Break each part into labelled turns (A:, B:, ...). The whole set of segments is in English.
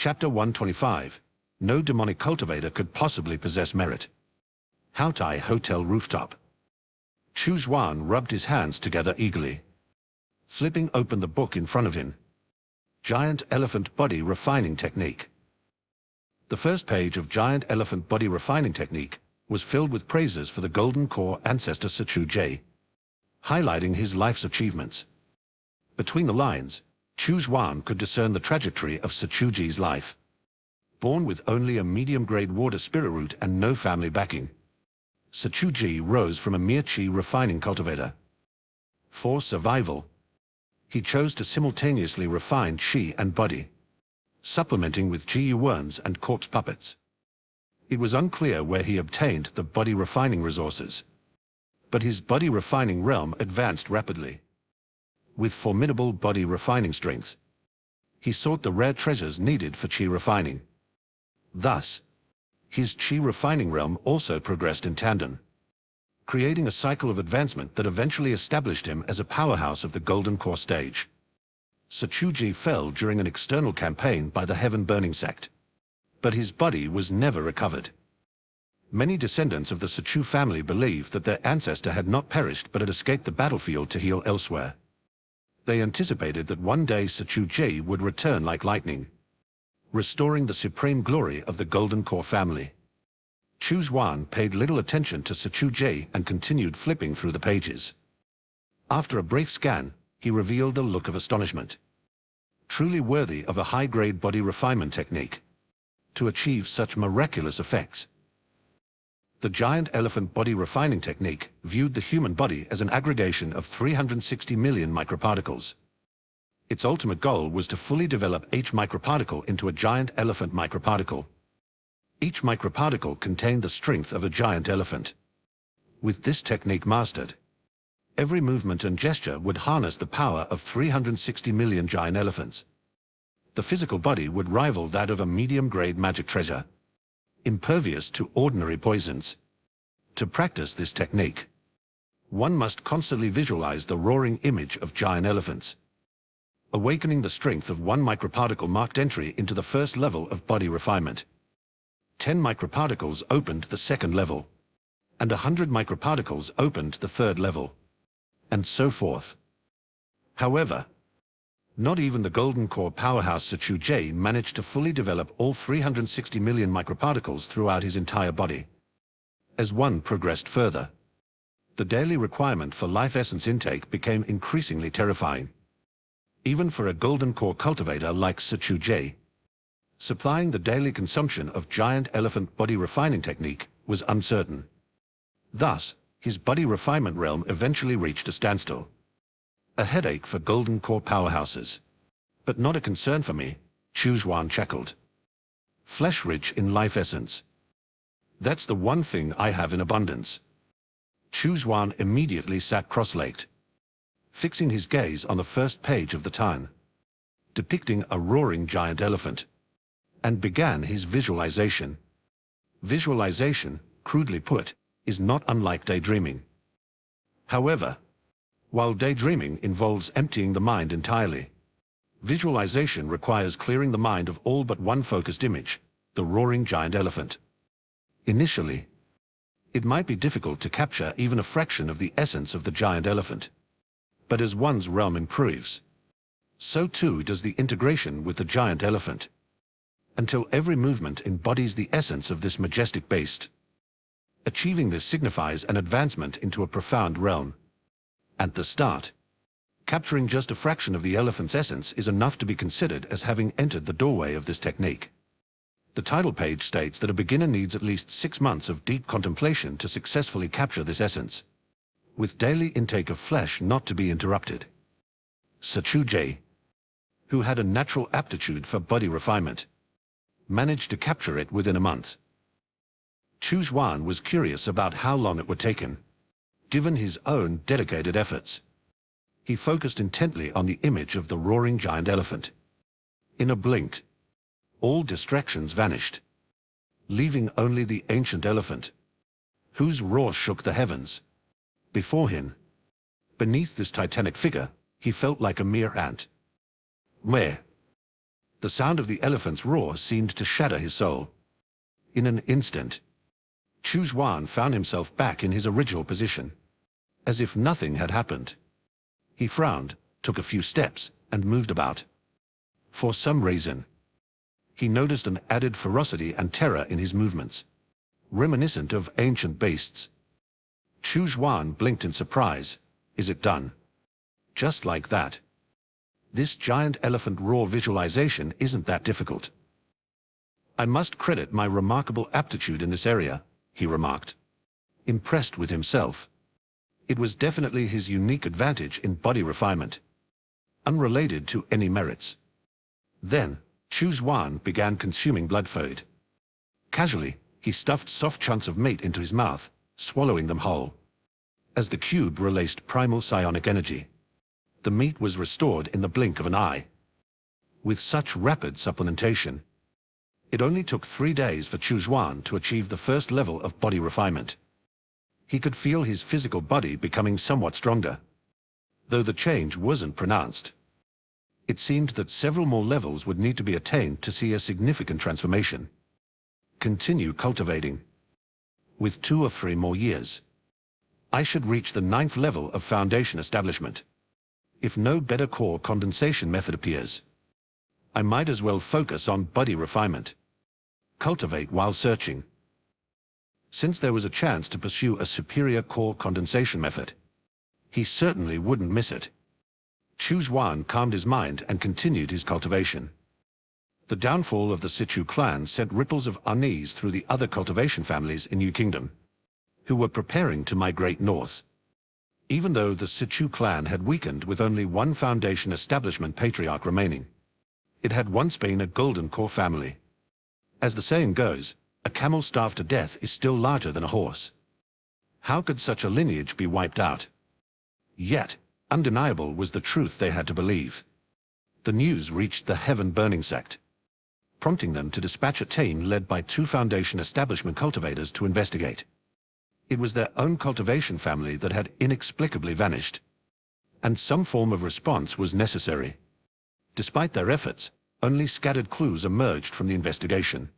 A: Chapter 125. No demonic cultivator could possibly possess merit. Houtai Hotel Rooftop. Chu Xuan rubbed his hands together eagerly. Flipping open the book in front of him. Giant Elephant Body Refining Technique. The first page of Giant Elephant Body Refining Technique was filled with praises for the Golden Core ancestor Chu, highlighting his life's achievements. Between the lines, Chu Xuan could discern the trajectory of Chu's life. Born with only a medium-grade water spirit root and no family backing, Chu rose from a mere chi refining cultivator. For survival, he chose to simultaneously refine chi and body, supplementing with chi worms and corpse puppets. It was unclear where he obtained the body refining resources, but his body refining realm advanced rapidly. With formidable body refining strength, he sought the rare treasures needed for chi refining. Thus, his chi refining realm also progressed in tandem, creating a cycle of advancement that eventually established him as a powerhouse of the Golden Core stage. Chu fell during an external campaign by the Heaven-Burning Sect, but his body was never recovered. Many descendants of the Chu family believe that their ancestor had not perished but had escaped the battlefield to heal elsewhere. They anticipated that one day Chu would return like lightning, restoring the supreme glory of the Golden Core family. Chu Xuan paid little attention to Chu and continued flipping through the pages. After a brief scan, he revealed a look of astonishment. Truly worthy of a high-grade body refinement technique to achieve such miraculous effects. The Giant Elephant Body Refining Technique viewed the human body as an aggregation of 360 million microparticles. Its ultimate goal was to fully develop each microparticle into a giant elephant microparticle. Each microparticle contained the strength of a giant elephant. With this technique mastered, every movement and gesture would harness the power of 360 million giant elephants. The physical body would rival that of a medium-grade magic treasure, impervious to ordinary poisons. To practice this technique, one must constantly visualize the roaring image of giant elephants, awakening the strength of one microparticle marked entry into the first level of body refinement. 10 microparticles opened the second level, and 100 microparticles opened the third level, and so forth. However, not even the Golden Core powerhouse Chu managed to fully develop all 360 million microparticles throughout his entire body. As one progressed further, the daily requirement for life essence intake became increasingly terrifying. Even for a Golden Core cultivator like Chu, supplying the daily consumption of Giant Elephant Body Refining Technique was uncertain. Thus, his body refinement realm eventually reached a standstill. A headache for Golden Core powerhouses, but not a concern for me, Chu Xuan chuckled. Flesh-rich in life essence. That's the one thing I have in abundance. Chu Xuan immediately sat cross-legged, fixing his gaze on the first page of the Tan, depicting a roaring giant elephant, and began his visualization. Visualization, crudely put, is not unlike daydreaming. However, while daydreaming involves emptying the mind entirely, visualization requires clearing the mind of all but one focused image, the roaring giant elephant. Initially, it might be difficult to capture even a fraction of the essence of the giant elephant. But as one's realm improves, so too does the integration with the giant elephant, until every movement embodies the essence of this majestic beast. Achieving this signifies an advancement into a profound realm. At the start, capturing just a fraction of the elephant's essence is enough to be considered as having entered the doorway of this technique. The title page states that a beginner needs at least 6 months of deep contemplation to successfully capture this essence, with daily intake of flesh not to be interrupted. Chu, who had a natural aptitude for body refinement, managed to capture it within a month. Chu Xuan was curious about how long it would take him. Given his own dedicated efforts, he focused intently on the image of the roaring giant elephant. In a blink, all distractions vanished, leaving only the ancient elephant, whose roar shook the heavens. Before him, beneath this titanic figure, he felt like a mere ant. Meh. The sound of the elephant's roar seemed to shatter his soul. In an instant, Chu Xuan found himself back in his original position, as if nothing had happened. He frowned, took a few steps, and moved about. For some reason, he noticed an added ferocity and terror in his movements, reminiscent of ancient beasts. Chu Xuan blinked in surprise. Is it done? Just like that. This giant elephant roar visualization isn't that difficult. I must credit my remarkable aptitude in this area, he remarked, impressed with himself. It was definitely his unique advantage in body refinement, unrelated to any merits. Then, Chu Xuan began consuming blood food. Casually, he stuffed soft chunks of meat into his mouth, swallowing them whole. As the cube released primal psionic energy, the meat was restored in the blink of an eye. With such rapid supplementation, it only took 3 days for Chu Xuan to achieve the first level of body refinement. He could feel his physical body becoming somewhat stronger, though the change wasn't pronounced. It seemed that several more levels would need to be attained to see a significant transformation. Continue cultivating. With 2 or 3 more years, I should reach the 9th level of foundation establishment. If no better core condensation method appears, I might as well focus on body refinement. Cultivate while searching. Since there was a chance to pursue a superior core condensation method, he certainly wouldn't miss it. Chu Xuan calmed his mind and continued his cultivation. The downfall of the Sichu clan sent ripples of unease through the other cultivation families in New Kingdom, who were preparing to migrate north. Even though the Sichu clan had weakened with only one foundation establishment patriarch remaining, it had once been a golden core family. As the saying goes, a camel starved to death is still larger than a horse. How could such a lineage be wiped out? Yet, undeniable was the truth they had to believe. The news reached the heaven-burning sect, prompting them to dispatch a team led by 2 foundation establishment cultivators to investigate. It was their own cultivation family that had inexplicably vanished, and some form of response was necessary. Despite their efforts, only scattered clues emerged from the investigation.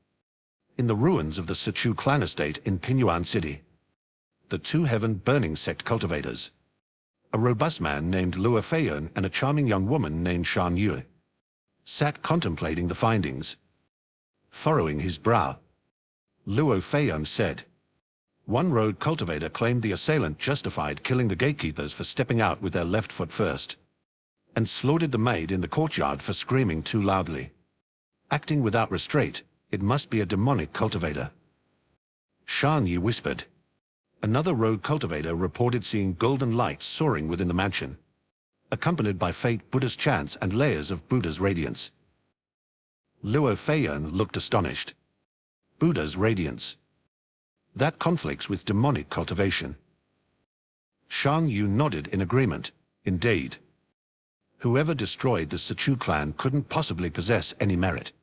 A: In the ruins of the Sichu clan estate in Pinyuan City, the 2 heaven-burning sect cultivators, a robust man named Luo Feiyun and a charming young woman named Shan Yu, sat contemplating the findings. Furrowing his brow, Luo Feiyun said, "One rogue cultivator claimed the assailant justified killing the gatekeepers for stepping out with their left foot first, and slaughtered the maid in the courtyard for screaming too loudly. Acting without restraint, it must be a demonic cultivator." Shan Yu whispered. Another rogue cultivator reported seeing golden lights soaring within the mansion, accompanied by faint Buddhist chants and layers of Buddha's radiance. Luo Feiyun looked astonished. Buddha's radiance. That conflicts with demonic cultivation. Shan Yu nodded in agreement. Indeed. Whoever destroyed the Sichu clan couldn't possibly possess any merit.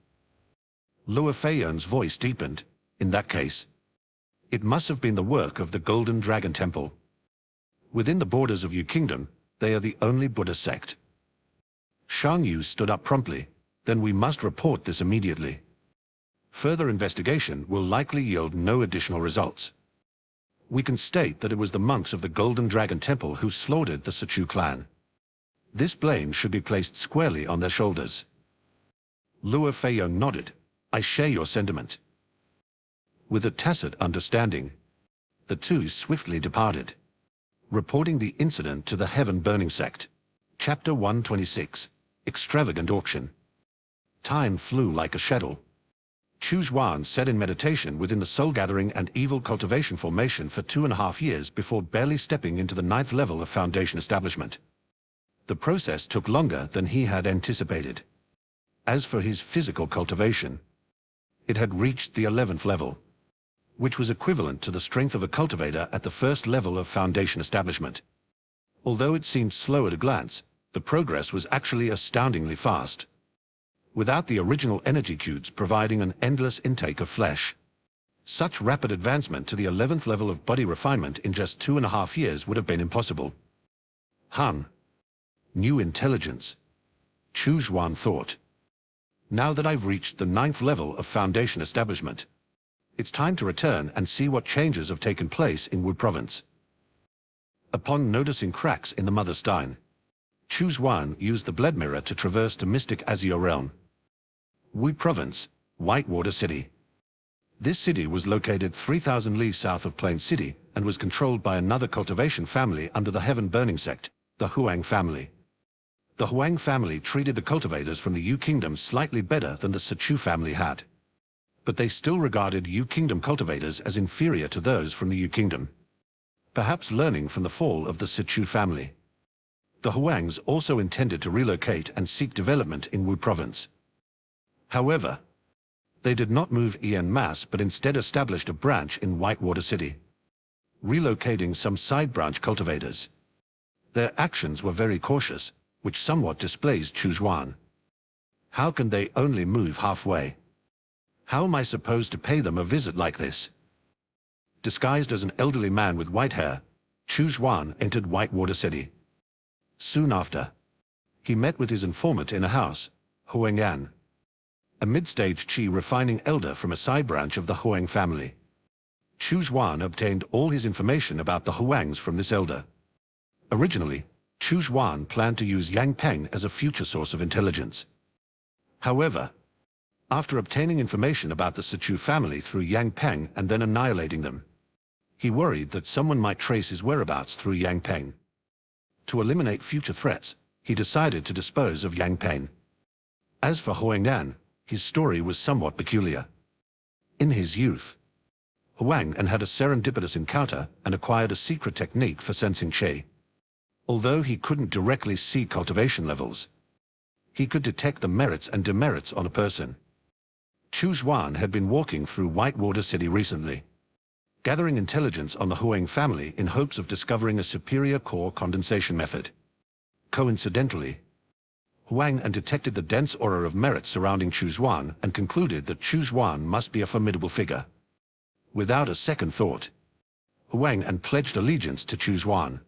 A: Luo Feiyun's voice deepened. In that case, it must have been the work of the Golden Dragon Temple. Within the borders of Yu Kingdom, they are the only Buddha sect. Shan Yu stood up promptly. Then we must report this immediately. Further investigation will likely yield no additional results. We can state that it was the monks of the Golden Dragon Temple who slaughtered the Sichu clan. This blame should be placed squarely on their shoulders. Luo Feiyun nodded. I share your sentiment. With a tacit understanding, the 2 swiftly departed, reporting the incident to the heaven-burning sect. Chapter 126. Extravagant Auction. Time flew like a shadow. Chu Xuan sat in meditation within the soul-gathering and evil cultivation formation for 2.5 years before barely stepping into the 9th level of foundation establishment. The process took longer than he had anticipated. As for his physical cultivation, it had reached the 11th level, which was equivalent to the strength of a cultivator at the 1st level of foundation establishment. Although it seemed slow at a glance, the progress was actually astoundingly fast. Without the original energy cubes providing an endless intake of flesh, such rapid advancement to the 11th level of body refinement in just 2.5 years would have been impossible. New intelligence, Chu Xuan thought. Now that I've reached the 9th level of Foundation establishment, it's time to return and see what changes have taken place in Wu Province. Upon noticing cracks in the Mother Stein, Chu Xuan used the Bled Mirror to traverse to Mystic Azure Realm. Wu Province, Whitewater City. This city was located 3,000 li south of Plain City and was controlled by another cultivation family under the Heaven-Burning Sect, the Huang family. The Huang family treated the cultivators from the Yu Kingdom slightly better than the Chu family had. But they still regarded Yu Kingdom cultivators as inferior to those from the Yu Kingdom, perhaps learning from the fall of the Chu family. The Huangs also intended to relocate and seek development in Wu Province. However, they did not move en masse but instead established a branch in Whitewater City, relocating some side branch cultivators. Their actions were very cautious, which somewhat displeased Chu Xuan. How can they only move halfway? How am I supposed to pay them a visit like this? Disguised as an elderly man with white hair, Chu Xuan entered Whitewater City. Soon after, he met with his informant in a house, Huang, a mid-stage qi refining elder from a side branch of the Huang family. Chu Xuan obtained all his information about the Huangs from this elder. Originally, Chu Xuan planned to use Yang Peng as a future source of intelligence. However, after obtaining information about the Chu family through Yang Peng and then annihilating them, he worried that someone might trace his whereabouts through Yang Peng. To eliminate future threats, he decided to dispose of Yang Peng. As for Huang, his story was somewhat peculiar. In his youth, Huang had a serendipitous encounter and acquired a secret technique for sensing qi. Although he couldn't directly see cultivation levels, he could detect the merits and demerits on a person. Chu Xuan had been walking through Whitewater City recently, gathering intelligence on the Huang family in hopes of discovering a superior core condensation method. Coincidentally, Huang detected the dense aura of merit surrounding Chu Xuan and concluded that Chu Xuan must be a formidable figure. Without a second thought, Huang pledged allegiance to Chu Xuan,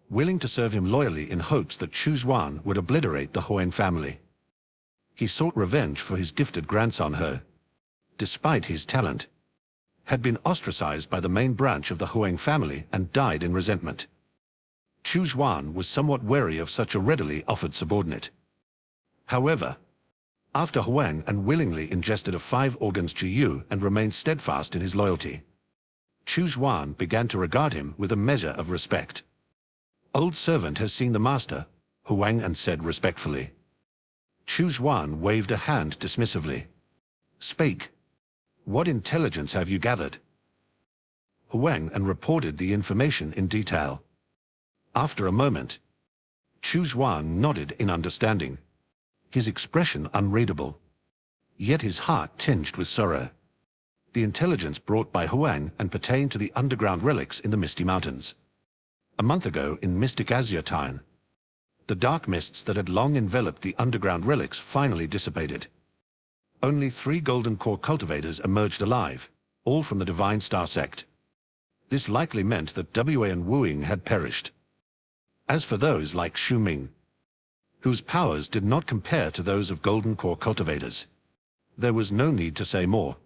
A: willing to serve him loyally in hopes that Chu Xuan would obliterate the Huang family. He sought revenge for his gifted grandson He, despite his talent, had been ostracized by the main branch of the Huang family and died in resentment. Chu Xuan was somewhat wary of such a readily offered subordinate. However, after Huang willingly ingested a 5 organs Yu and remained steadfast in his loyalty, Chu Xuan began to regard him with a measure of respect. Old servant has seen the master, Huang said respectfully. Chu Xuan waved a hand dismissively. Speak. What intelligence have you gathered? Huang reported the information in detail. After a moment, Chu Xuan nodded in understanding, his expression unreadable, yet his heart tinged with sorrow. The intelligence brought by Huang pertained to the underground relics in the Misty Mountains. A month ago in Mystic Azure Realm, the dark mists that had long enveloped the underground relics finally dissipated. Only 3 golden core cultivators emerged alive, all from the Divine Star Sect. This likely meant that Wei and Wuing had perished. As for those like Xu Ming, whose powers did not compare to those of golden core cultivators, there was no need to say more.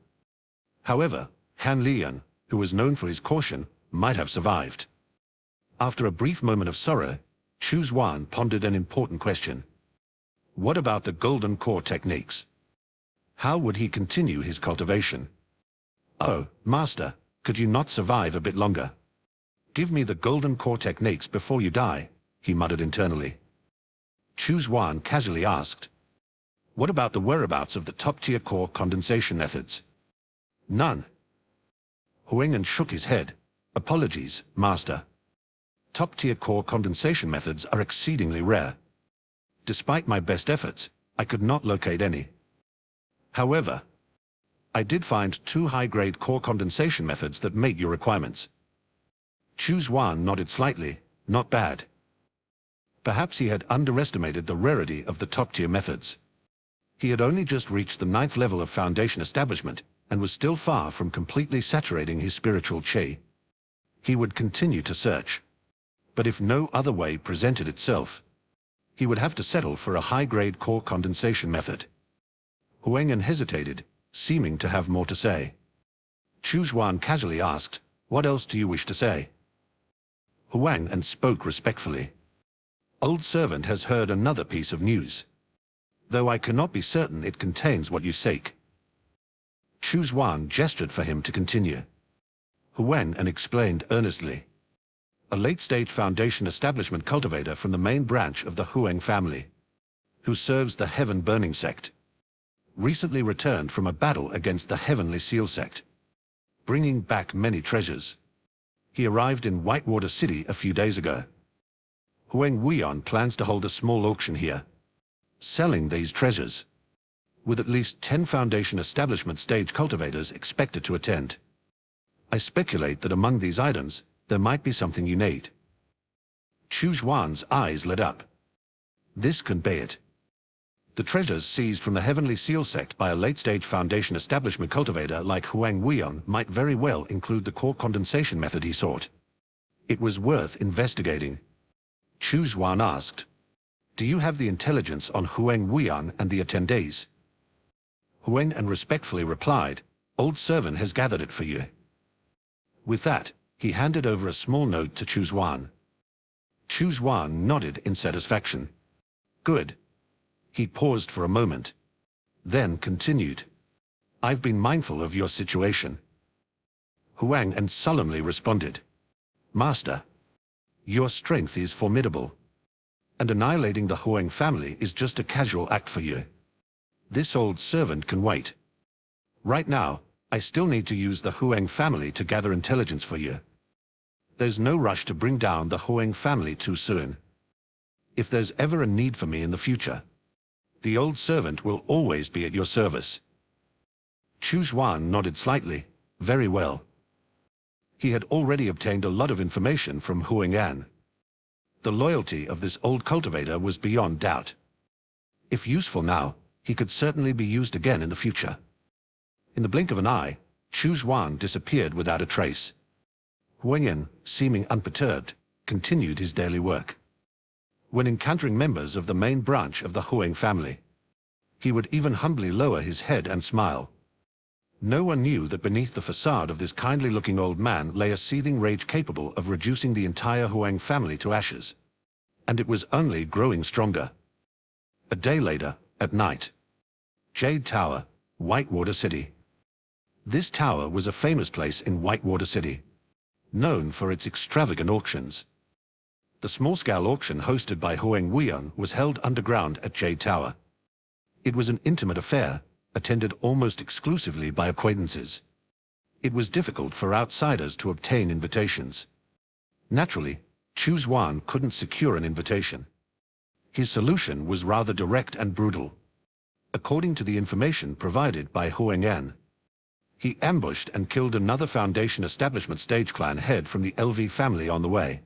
A: However, Han Lian, who was known for his caution, might have survived. After a brief moment of sorrow, Chu Xuan pondered an important question. What about the golden core techniques? How would he continue his cultivation? Oh, Master, could you not survive a bit longer? Give me the golden core techniques before you die, he muttered internally. Chu Xuan casually asked. What about the whereabouts of the top-tier core condensation methods? None. Huang shook his head. Apologies, Master. Top-tier core condensation methods are exceedingly rare. Despite my best efforts, I could not locate any. However, I did find 2 high-grade core condensation methods that meet your requirements. Chu Xuan nodded slightly. Not bad. Perhaps he had underestimated the rarity of the top-tier methods. He had only just reached the 9th level of Foundation establishment and was still far from completely saturating his spiritual qi. He would continue to search. But if no other way presented itself, he would have to settle for a high-grade core condensation method. Huang hesitated, seeming to have more to say. Chu Xuan casually asked, "What else do you wish to say?" Huang spoke respectfully. "Old servant has heard another piece of news. Though I cannot be certain it contains what you seek." Chu Xuan gestured for him to continue. Huang explained earnestly. "A late-stage Foundation establishment cultivator from the main branch of the Huang family, who serves the Heaven-burning sect, recently returned from a battle against the Heavenly Seal sect, bringing back many treasures. He arrived in Whitewater City a few days ago. Huang Wuyan plans to hold a small auction here, selling these treasures, with at least 10 Foundation establishment stage cultivators expected to attend. I speculate that among these items, there might be something you need." Chu Xuan's eyes lit up. This can be it. The treasures seized from the Heavenly Seal sect by a late-stage Foundation establishment cultivator like Huang Wuyan might very well include the core condensation method he sought. It was worth investigating. Chu Xuan asked, "Do you have the intelligence on Huang Wuyan and the attendees?" Huang respectfully replied, "Old servant has gathered it for you." With that, he handed over a small note to Chu Xuan. Chu Xuan nodded in satisfaction. "Good." He paused for a moment, then continued, "I've been mindful of your situation." Huang solemnly responded, "Master, your strength is formidable, and annihilating the Huang family is just a casual act for you. This old servant can wait. Right now, I still need to use the Huang family to gather intelligence for you. There's no rush to bring down the Huang family too soon. If there's ever a need for me in the future, the old servant will always be at your service." Chu Xuan nodded slightly. Very well. He had already obtained a lot of information from Huang An. The loyalty of this old cultivator was beyond doubt. If useful now, he could certainly be used again in the future. In the blink of an eye, Chu Xuan disappeared without a trace. Huang An, seeming unperturbed, continued his daily work. When encountering members of the main branch of the Huang family, he would even humbly lower his head and smile. No one knew that beneath the facade of this kindly-looking old man lay a seething rage capable of reducing the entire Huang family to ashes. And it was only growing stronger. A day later, at night. Jade Tower, Whitewater City. This tower was a famous place in Whitewater City, known for its extravagant auctions. The small-scale auction hosted by Huang Wuyan was held underground at Jade Tower. It was an intimate affair, attended almost exclusively by acquaintances. It was difficult for outsiders to obtain invitations. Naturally, Chu Xuan couldn't secure an invitation. His solution was rather direct and brutal. According to the information provided by Huang An, he ambushed and killed another Foundation establishment stage clan head from the LV family on the way,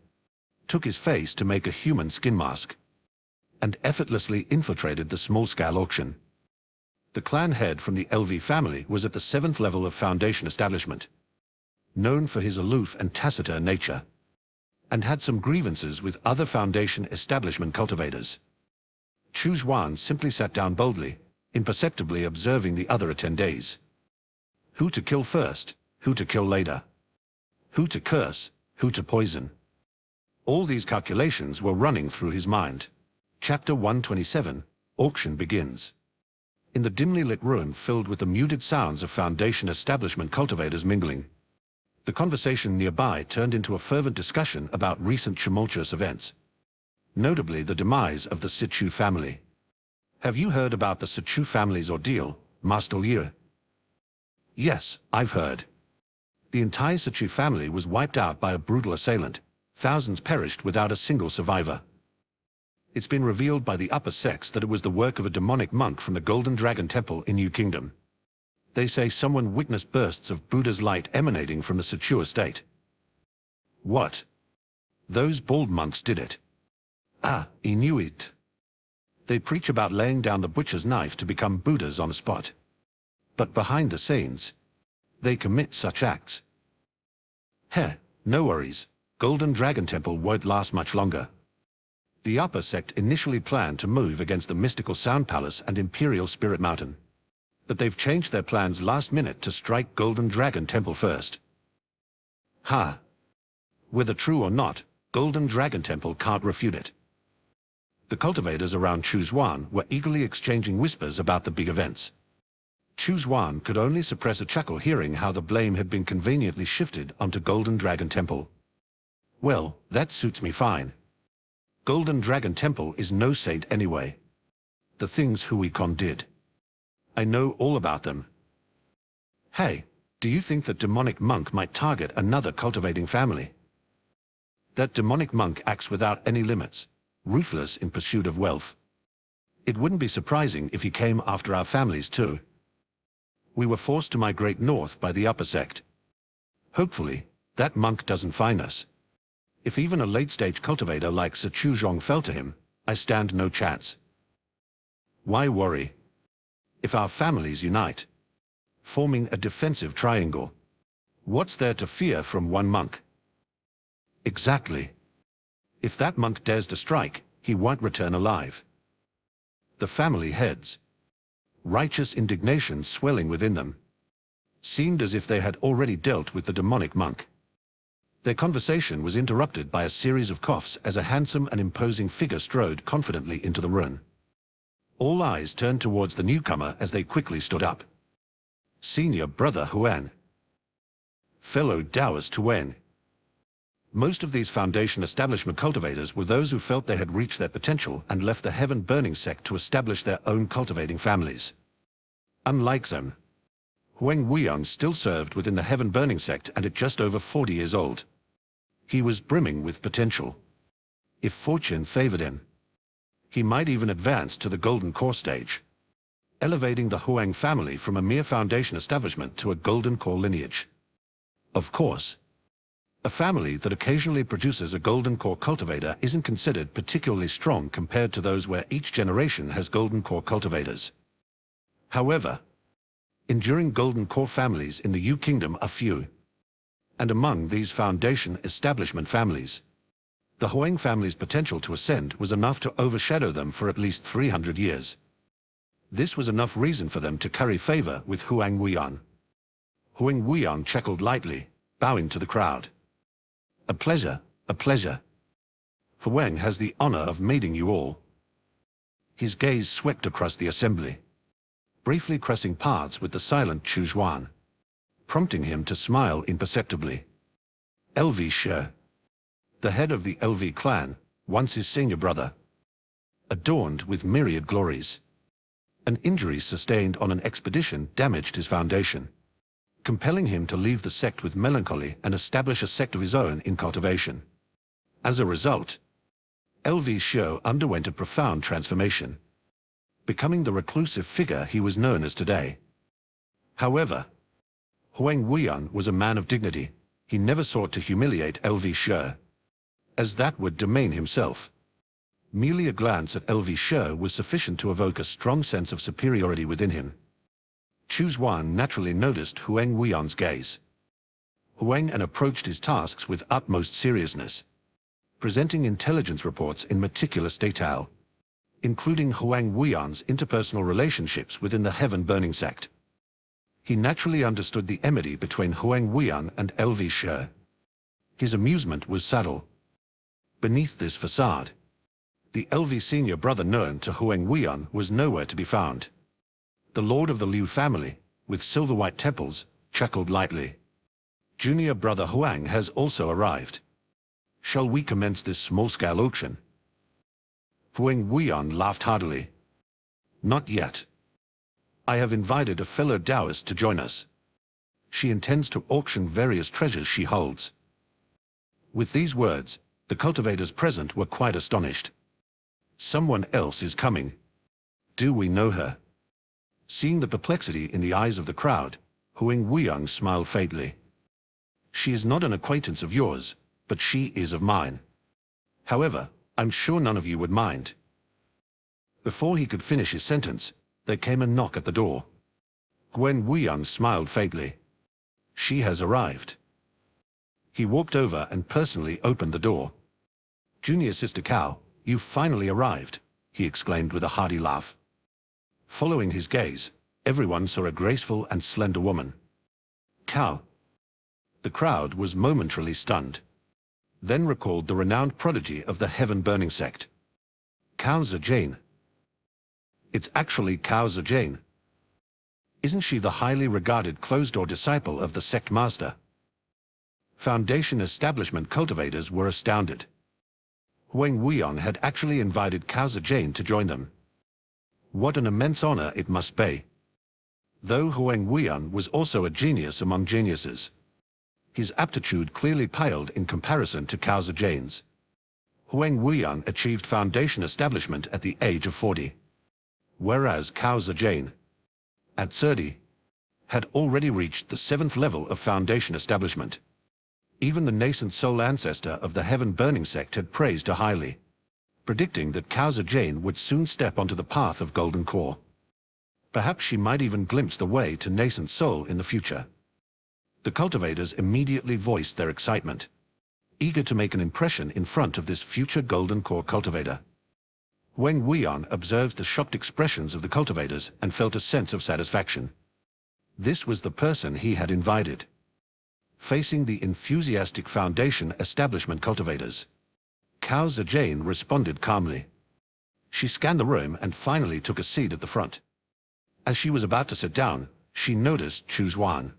A: took his face to make a human skin mask, and effortlessly infiltrated the small-scale auction. The clan head from the LV family was at the 7th level of Foundation establishment, known for his aloof and taciturn nature, and had some grievances with other Foundation establishment cultivators. Chu Xuan simply sat down boldly, imperceptibly observing the other attendees. Who to kill first, who to kill later, who to curse, who to poison. All these calculations were running through his mind. Chapter 127, Auction begins. In the dimly lit room filled with the muted sounds of Foundation establishment cultivators mingling, the conversation nearby turned into a fervent discussion about recent tumultuous events, notably the demise of the Sichu family. "Have you heard about the Sichu family's ordeal, Master Liu?" "Yes, I've heard. The entire Sichu family was wiped out by a brutal assailant. Thousands perished without a single survivor. It's been revealed by the upper sects that it was the work of a demonic monk from the Golden Dragon Temple in New Kingdom. They say someone witnessed bursts of Buddha's light emanating from the Sichu estate." "What? Those bald monks did it?" "Ah, he knew it. They preach about laying down the butcher's knife to become Buddhas on the spot. But behind the scenes, they commit such acts." "Heh, no worries. Golden Dragon Temple won't last much longer. The upper sect initially planned to move against the mystical Sound Palace and Imperial Spirit Mountain. but they've changed their plans last minute to strike Golden Dragon Temple first. Ha! Whether true or not, Golden Dragon Temple can't refute it. The cultivators around Chu Xuan were eagerly exchanging whispers about the big events. Chu Xuan could only suppress a chuckle hearing how the blame had been conveniently shifted onto Golden Dragon Temple. Well, that suits me fine. Golden Dragon Temple is no saint anyway. The things Huikon did. I know all about them. Hey, do you think that demonic monk might target another cultivating family? That demonic monk acts without any limits, ruthless in pursuit of wealth. It wouldn't be surprising if he came after our families too. We were forced to migrate north by the upper sect. Hopefully, that monk doesn't find us. If even a late-stage cultivator like Sir Chu Xuan fell to him, I stand no chance. Why worry? If our families unite, forming a defensive triangle, what's there to fear from one monk? Exactly. If that monk dares to strike, he won't return alive. The family heads, righteous indignation swelling within them, seemed as if they had already dealt with the demonic monk. Their conversation was interrupted by a series of coughs as a handsome and imposing figure strode confidently into the room. All eyes turned towards the newcomer as they quickly stood up. Senior Brother Huan. Fellow Taoist Huan. Most of these Foundation establishment cultivators were those who felt they had reached their potential and left the Heaven-burning sect to establish their own cultivating families. Unlike them, Huang Wuyan still served within the Heaven-burning sect and at just over 40 years old. He was brimming with potential. If fortune favored him, he might even advance to the Golden Core stage, elevating the Huang family from a mere Foundation establishment to a Golden Core lineage. Of course, a family that occasionally produces a Golden Core cultivator isn't considered particularly strong compared to those where each generation has Golden Core cultivators. However, enduring Golden Core families in the Yu Kingdom are few. And among these Foundation establishment families, the Huang family's potential to ascend was enough to overshadow them for at least 300 years. This was enough reason for them to curry favor with Huang Wuyan. Huang Wuyan chuckled lightly, bowing to the crowd. A pleasure, a pleasure. For Wang has the honor of mating you all. His gaze swept across the assembly, briefly crossing paths with the silent Chu Xuan, prompting him to smile imperceptibly. LV She, the head of the LV clan, once his senior brother, adorned with myriad glories. An injury sustained on an expedition damaged his foundation, compelling him to leave the sect with melancholy and establish a sect of his own in cultivation. As a result, LV She underwent a profound transformation, becoming the reclusive figure he was known as today. However, Huang Wuyan was a man of dignity. He never sought to humiliate LV She, as that would demean himself. Merely a glance at LV She was sufficient to evoke a strong sense of superiority within him. Chu Xuan naturally noticed Huang Wuyan's gaze. Huang approached his tasks with utmost seriousness, presenting intelligence reports in meticulous detail, including Huang Wuyan's interpersonal relationships within the Heaven-burning sect. He naturally understood the enmity between Huang Wuyan and LV She. His amusement was subtle. Beneath this facade, the LV senior brother known to Huang Wuyan was nowhere to be found. The lord of the Liu family, with silver-white temples, chuckled lightly. Junior brother Huang has also arrived. Shall we commence this small-scale auction? Huang Wuyan laughed heartily. Not yet. I have invited a fellow Taoist to join us. She intends to auction various treasures she holds. With these words, the cultivators present were quite astonished. Someone else is coming. Do we know her? Seeing the perplexity in the eyes of the crowd, Huang Wuyan smiled faintly. She is not an acquaintance of yours, but she is of mine. However, I'm sure none of you would mind. Before he could finish his sentence, there came a knock at the door. Huang Wuyan smiled faintly. She has arrived. He walked over and personally opened the door. Junior Sister Cao, you've finally arrived, he exclaimed with a hearty laugh. Following his gaze, Everyone saw a graceful and slender woman. Cow. The crowd was momentarily stunned, then recalled the renowned prodigy of the heaven-burning sect. Chu Xuan. It's actually Chu Xuan. Isn't she the highly regarded closed-door disciple of the sect master? Foundation establishment cultivators were astounded. Huang Wuyan had actually invited Chu Xuan to join them. What an immense honor it must be. Though Huang Wuyan was also a genius among geniuses, his aptitude clearly paled in comparison to Chu Xuan's. Huang Wuyan achieved foundation establishment at the age of 40, whereas Chu Xuan, at 30, had already reached the 7th level of foundation establishment. Even the nascent soul ancestor of the heaven-burning sect had praised her highly, predicting that Chu Xuan would soon step onto the path of golden core. Perhaps she might even glimpse the way to nascent soul in the future. The cultivators immediately voiced their excitement, eager to make an impression in front of this future golden core cultivator. Huang Wuyan observed the shocked expressions of the cultivators and felt a sense of satisfaction. This was the person he had invited. Facing the enthusiastic foundation establishment cultivators, Chu Xuan responded calmly. She scanned the room and finally took a seat at the front. As she was about to sit down, she noticed Chu Xuan.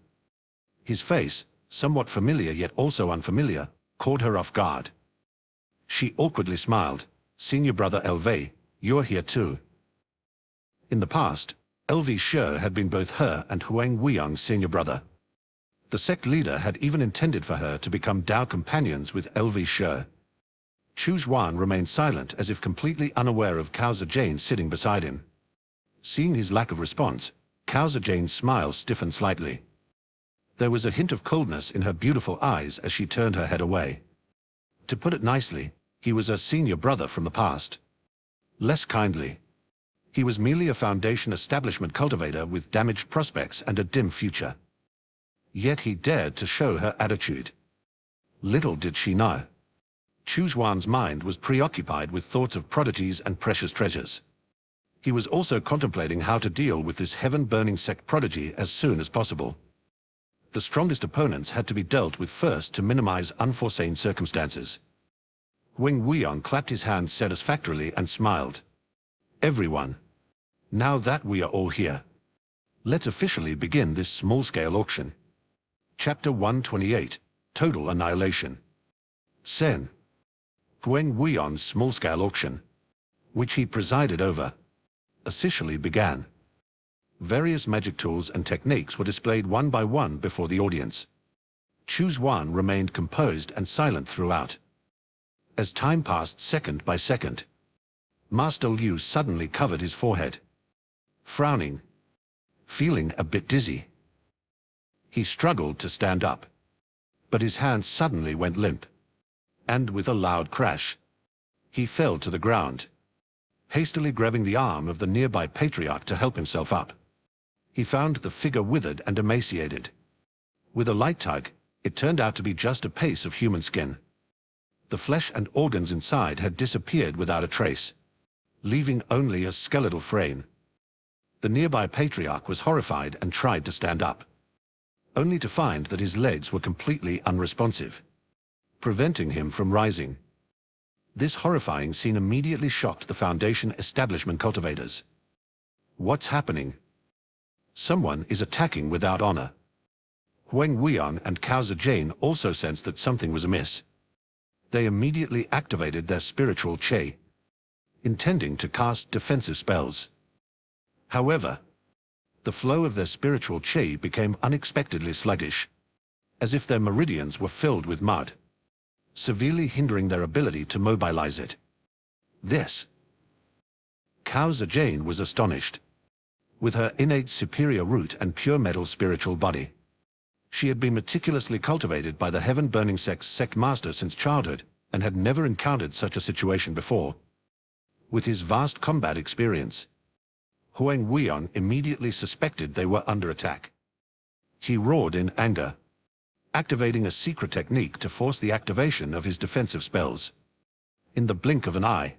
A: His face, somewhat familiar yet also unfamiliar, caught her off guard. She awkwardly smiled. "Senior brother LV, you're here too." In the past, LV Shi had been both her and Huang Wuyan's senior brother. The sect leader had even intended for her to become Dao companions with LV Shi. Chu Xuan remained silent as if completely unaware of Chu Xuan sitting beside him. Seeing his lack of response, Chu Xuan's smile stiffened slightly. There was a hint of coldness in her beautiful eyes as she turned her head away. To put it nicely, he was a senior brother from the past. Less kindly, he was merely a foundation establishment cultivator with damaged prospects and a dim future. Yet he dared to show her attitude. Little did she know, Chu Xuan's mind was preoccupied with thoughts of prodigies and precious treasures. He was also contemplating how to deal with this heaven-burning sect prodigy as soon as possible. The strongest opponents had to be dealt with first to minimize unforeseen circumstances. Huang Wuyan clapped his hands satisfactorily and smiled. "Everyone, now that we are all here, let's officially begin this small-scale auction." Chapter 128, Total Annihilation. Sen. Huang Wuyan's small-scale auction, which he presided over, officially began. Various magic tools and techniques were displayed one by one before the audience. Chu Xuan remained composed and silent throughout. As time passed second by second, Master Liu suddenly covered his forehead, frowning, feeling a bit dizzy. He struggled to stand up, but his hands suddenly went limp, and with a loud crash, he fell to the ground. Hastily grabbing the arm of the nearby patriarch to help himself up, he found the figure withered and emaciated. With a light tug, it turned out to be just a piece of human skin. The flesh and organs inside had disappeared without a trace, leaving only a skeletal frame. The nearby patriarch was horrified and tried to stand up, only to find that his legs were completely unresponsive, preventing him from rising. This horrifying scene immediately shocked the Foundation establishment cultivators. What's happening? Someone is attacking without honor. Huang Wuyan and Chu Xuan also sensed that something was amiss. They immediately activated their spiritual qi, intending to cast defensive spells. However, the flow of their spiritual qi became unexpectedly sluggish, as if their meridians were filled with mud, severely hindering their ability to mobilize it. This. Chu Xuan was astonished. With her innate superior root and pure metal spiritual body, she had been meticulously cultivated by the heaven-burning sect master since childhood and had never encountered such a situation before. With his vast combat experience, Huang Wuyan immediately suspected they were under attack. He roared in anger, activating a secret technique to force the activation of his defensive spells. In the blink of an eye,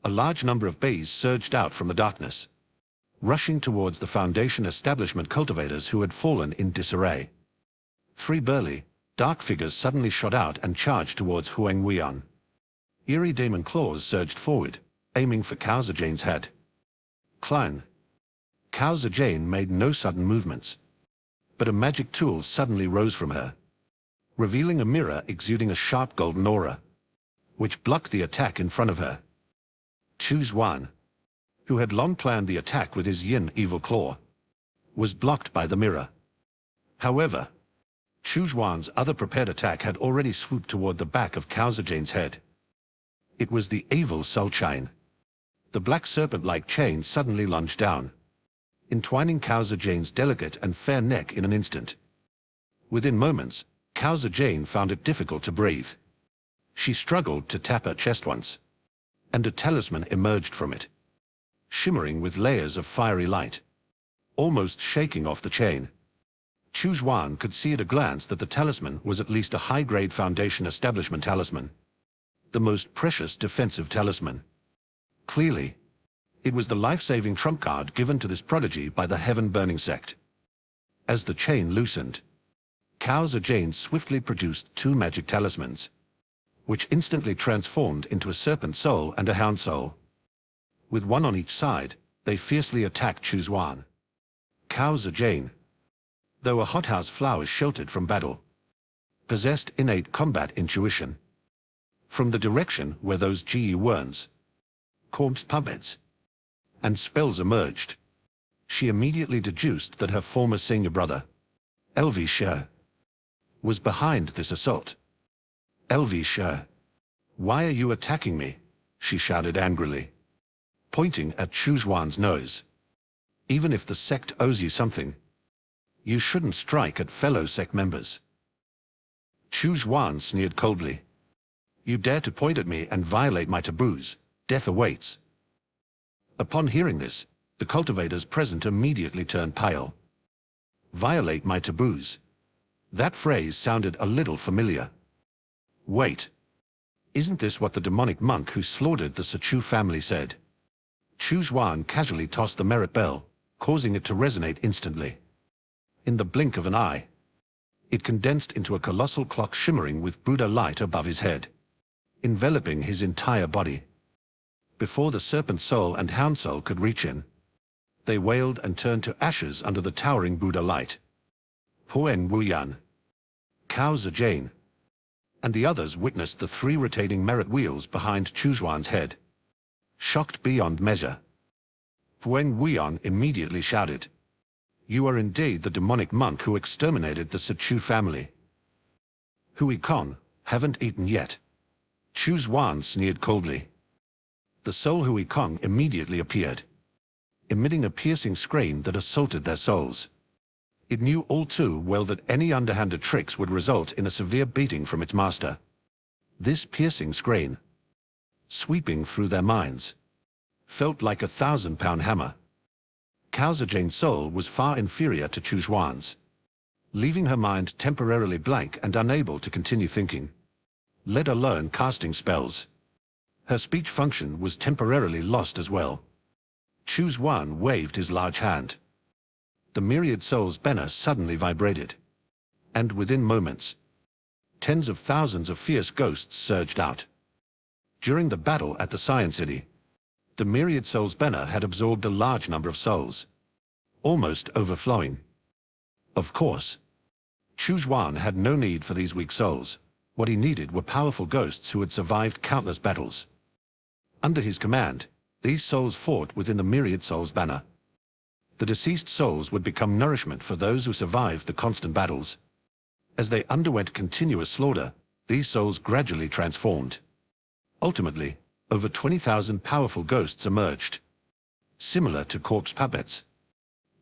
A: a large number of bees surged out from the darkness, rushing towards the Foundation establishment cultivators who had fallen in disarray. 3 burly, dark figures suddenly shot out and charged towards Huang Wuyan. Eerie demon claws surged forward, aiming for Cao Zijian's head. Clown. Cao Zijian made no sudden movements, but a magic tool suddenly rose from her, revealing a mirror exuding a sharp golden aura, which blocked the attack in front of her. Chu Xuan, who had long planned the attack with his yin evil claw, was blocked by the mirror. However, Chu Xuan's other prepared attack had already swooped toward the back of Cao Zijian's head. It was the evil soul chain. The black serpent-like chain suddenly lunged down, entwining Cao Zijian's delicate and fair neck in an instant. Within moments, Cao Zijian found it difficult to breathe. She struggled to tap her chest once, and a talisman emerged from it, shimmering with layers of fiery light, almost shaking off the chain. Chu Xuan could see at a glance that the talisman was at least a high-grade Foundation establishment talisman, the most precious defensive talisman. Clearly, it was the life-saving trump card given to this prodigy by the Heaven-burning sect. As the chain loosened, Cao Zijian swiftly produced 2 magic talismans, which instantly transformed into a serpent soul and a hound soul. With one on each side, they fiercely attacked Chu Xuan. Cao Zijian, though a hothouse flower sheltered from battle, possessed innate combat intuition. From the direction where those Ji worms, corpse puppets, and spells emerged, she immediately deduced that her former senior brother, LV Shi, was behind this assault. LV Shi, why are you attacking me? She shouted angrily, pointing at Chu Xuan's nose. Even if the sect owes you something, you shouldn't strike at fellow sect members. Chu Xuan sneered coldly. You dare to point at me and violate my taboos, death awaits. Upon hearing this, the cultivators present immediately turned pale. Violate my taboos. That phrase sounded a little familiar. Wait. Isn't this what the demonic monk who slaughtered the Chu family said? Chu Xuan casually tossed the merit bell, causing it to resonate instantly. In the blink of an eye, it condensed into a colossal clock shimmering with Buddha light above his head, enveloping his entire body. Before the serpent soul and hound soul could reach in, they wailed and turned to ashes under the towering Buddha light. Huang Wuyan, Cao Zijian, and the others witnessed the 3 rotating merit wheels behind Chu Xuan's head, shocked beyond measure. Huang Wuyan immediately shouted, You are indeed the demonic monk who exterminated the Chu family. Hui Kong, haven't eaten yet. Chu Xuan sneered coldly. The soul Hui Kong immediately appeared, emitting a piercing scream that assaulted their souls. It knew all too well that any underhanded tricks would result in a severe beating from its master. This piercing scream, sweeping through their minds, felt like a 1,000-pound hammer. Cao Zijian's soul was far inferior to Chu Xuan's, leaving her mind temporarily blank and unable to continue thinking, let alone casting spells. Her speech function was temporarily lost as well. Chu Xuan waved his large hand. The myriad soul's banner suddenly vibrated, and within moments, tens of thousands of fierce ghosts surged out. During the battle at the Science City, the myriad soul's banner had absorbed a large number of souls, almost overflowing. Of course, Chu Xuan had no need for these weak souls. What he needed were powerful ghosts who had survived countless battles. Under his command, these souls fought within the myriad soul's banner. The deceased souls would become nourishment for those who survived the constant battles. As they underwent continuous slaughter, these souls gradually transformed. Ultimately, over 20,000 powerful ghosts emerged, similar to corpse puppets.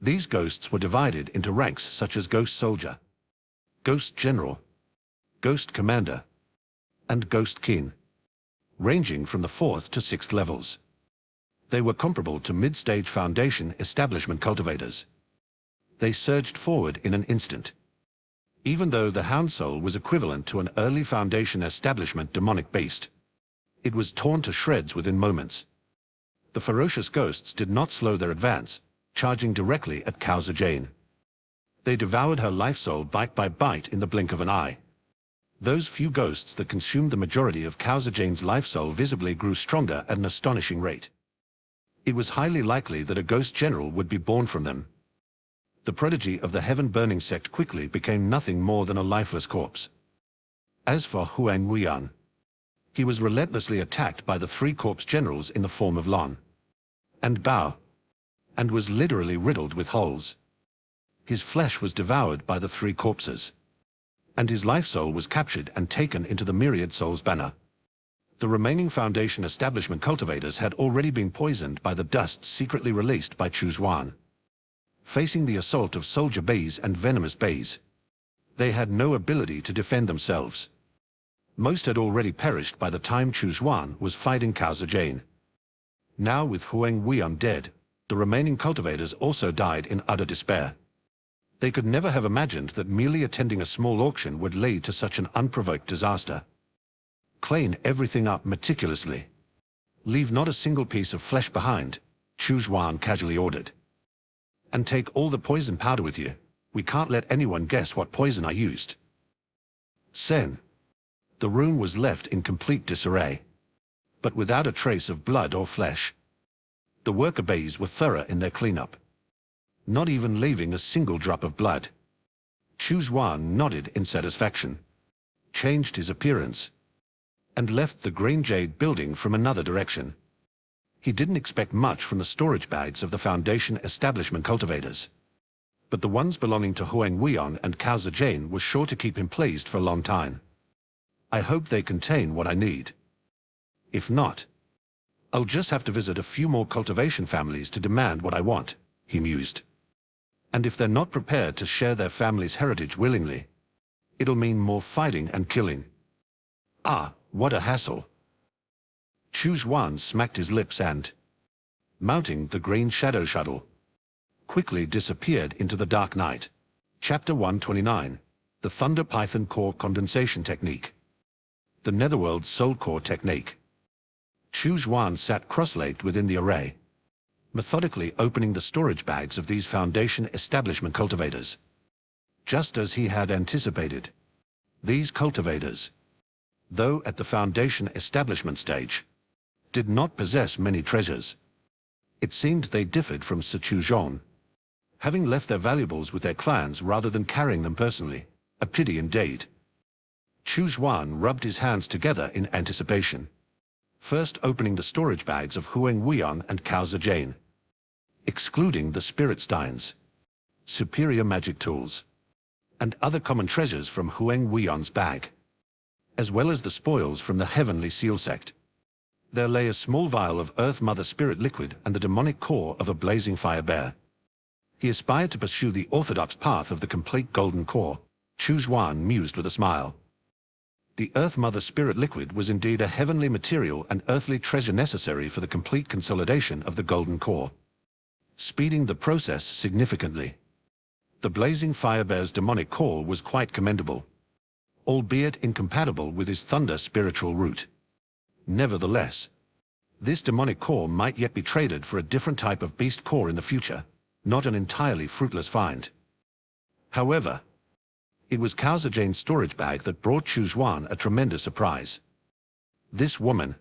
A: These ghosts were divided into ranks such as Ghost Soldier, Ghost General, Ghost Commander, and Ghost King, ranging from the 4th to 6th levels. They were comparable to mid-stage Foundation establishment cultivators. They surged forward in an instant. Even though the Hound Soul was equivalent to an early Foundation establishment demonic beast, it was torn to shreds within moments. The ferocious ghosts did not slow their advance, charging directly at Chu Xuan. They devoured her life soul bite by bite in the blink of an eye. Those few ghosts that consumed the majority of Chu Xuan's life soul visibly grew stronger at an astonishing rate. It was highly likely that a ghost general would be born from them. The prodigy of the heaven-burning sect quickly became nothing more than a lifeless corpse. As for Huang Wuyan, he was relentlessly attacked by the three corpse generals in the form of Lon and Bao, and was literally riddled with holes. His flesh was devoured by the three corpses, and his life soul was captured and taken into the Myriad Souls banner. The remaining Foundation establishment cultivators had already been poisoned by the dust secretly released by Chu Xuan. Facing the assault of soldier bays and venomous bays, they had no ability to defend themselves. Most had already perished by the time Chu Xuan was fighting Chu Xuan. Now with Huang Wuyan dead, the remaining cultivators also died in utter despair. They could never have imagined that merely attending a small auction would lead to such an unprovoked disaster. Clean everything up meticulously. Leave not a single piece of flesh behind, Chu Xuan casually ordered. And take all the poison powder with you. We can't let anyone guess what poison I used. Sen. The room was left in complete disarray, but without a trace of blood or flesh. The worker bays were thorough in their cleanup, not even leaving a single drop of blood. Chu Xuan nodded in satisfaction, changed his appearance, and left the Green Jade building from another direction. He didn't expect much from the storage bags of the Foundation establishment cultivators, but the ones belonging to Huang Wuyan and Chu Xuan were sure to keep him pleased for a long time. I hope they contain what I need. If not, I'll just have to visit a few more cultivation families to demand what I want, he mused. And if they're not prepared to share their family's heritage willingly, it'll mean more fighting and killing. Ah, what a hassle. Chu Xuan smacked his lips and, mounting the green shadow shuttle, quickly disappeared into the dark night. Chapter 129, The Thunder Python Core Condensation Technique. The Netherworld Soul Core Technique. Chu Xuan sat cross-legged within the array, methodically opening the storage bags of these Foundation establishment cultivators. Just as he had anticipated, these cultivators, though at the Foundation establishment stage, did not possess many treasures. It seemed they differed from Chu Xuan, having left their valuables with their clans rather than carrying them personally. A pity indeed. Chu Xuan rubbed his hands together in anticipation, first opening the storage bags of Huang Wuyan and Chu Xuan, excluding the spirit steins, superior magic tools, and other common treasures from Huang Wuyan's bag, as well as the spoils from the Heavenly Seal Sect. There lay a small vial of Earth Mother Spirit liquid and the demonic core of a blazing fire bear. He aspired to pursue the orthodox path of the complete golden core, Chu Xuan mused with a smile. The Earth Mother Spirit liquid was indeed a heavenly material and earthly treasure necessary for the complete consolidation of the golden core, speeding the process significantly. The blazing fire bear's demonic core was quite commendable, albeit incompatible with his thunder spiritual root. Nevertheless, this demonic core might yet be traded for a different type of beast core in the future, not an entirely fruitless find. However, it was Chu Xuan's storage bag that brought Chu Xuan a tremendous surprise. This woman,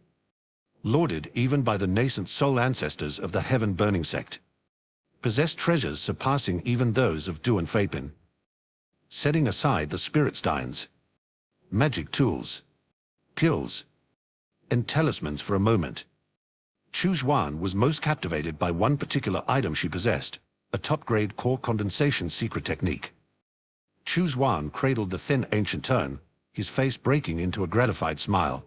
A: lauded even by the nascent soul ancestors of the heaven-burning sect, possessed treasures surpassing even those of Du and Feipin. Setting aside the spirit steins, magic tools, kills, and talismans for a moment, Chu Xuan was most captivated by one particular item she possessed, a top-grade core condensation secret technique. Chu Xuan cradled the thin ancient tome, his face breaking into a gratified smile.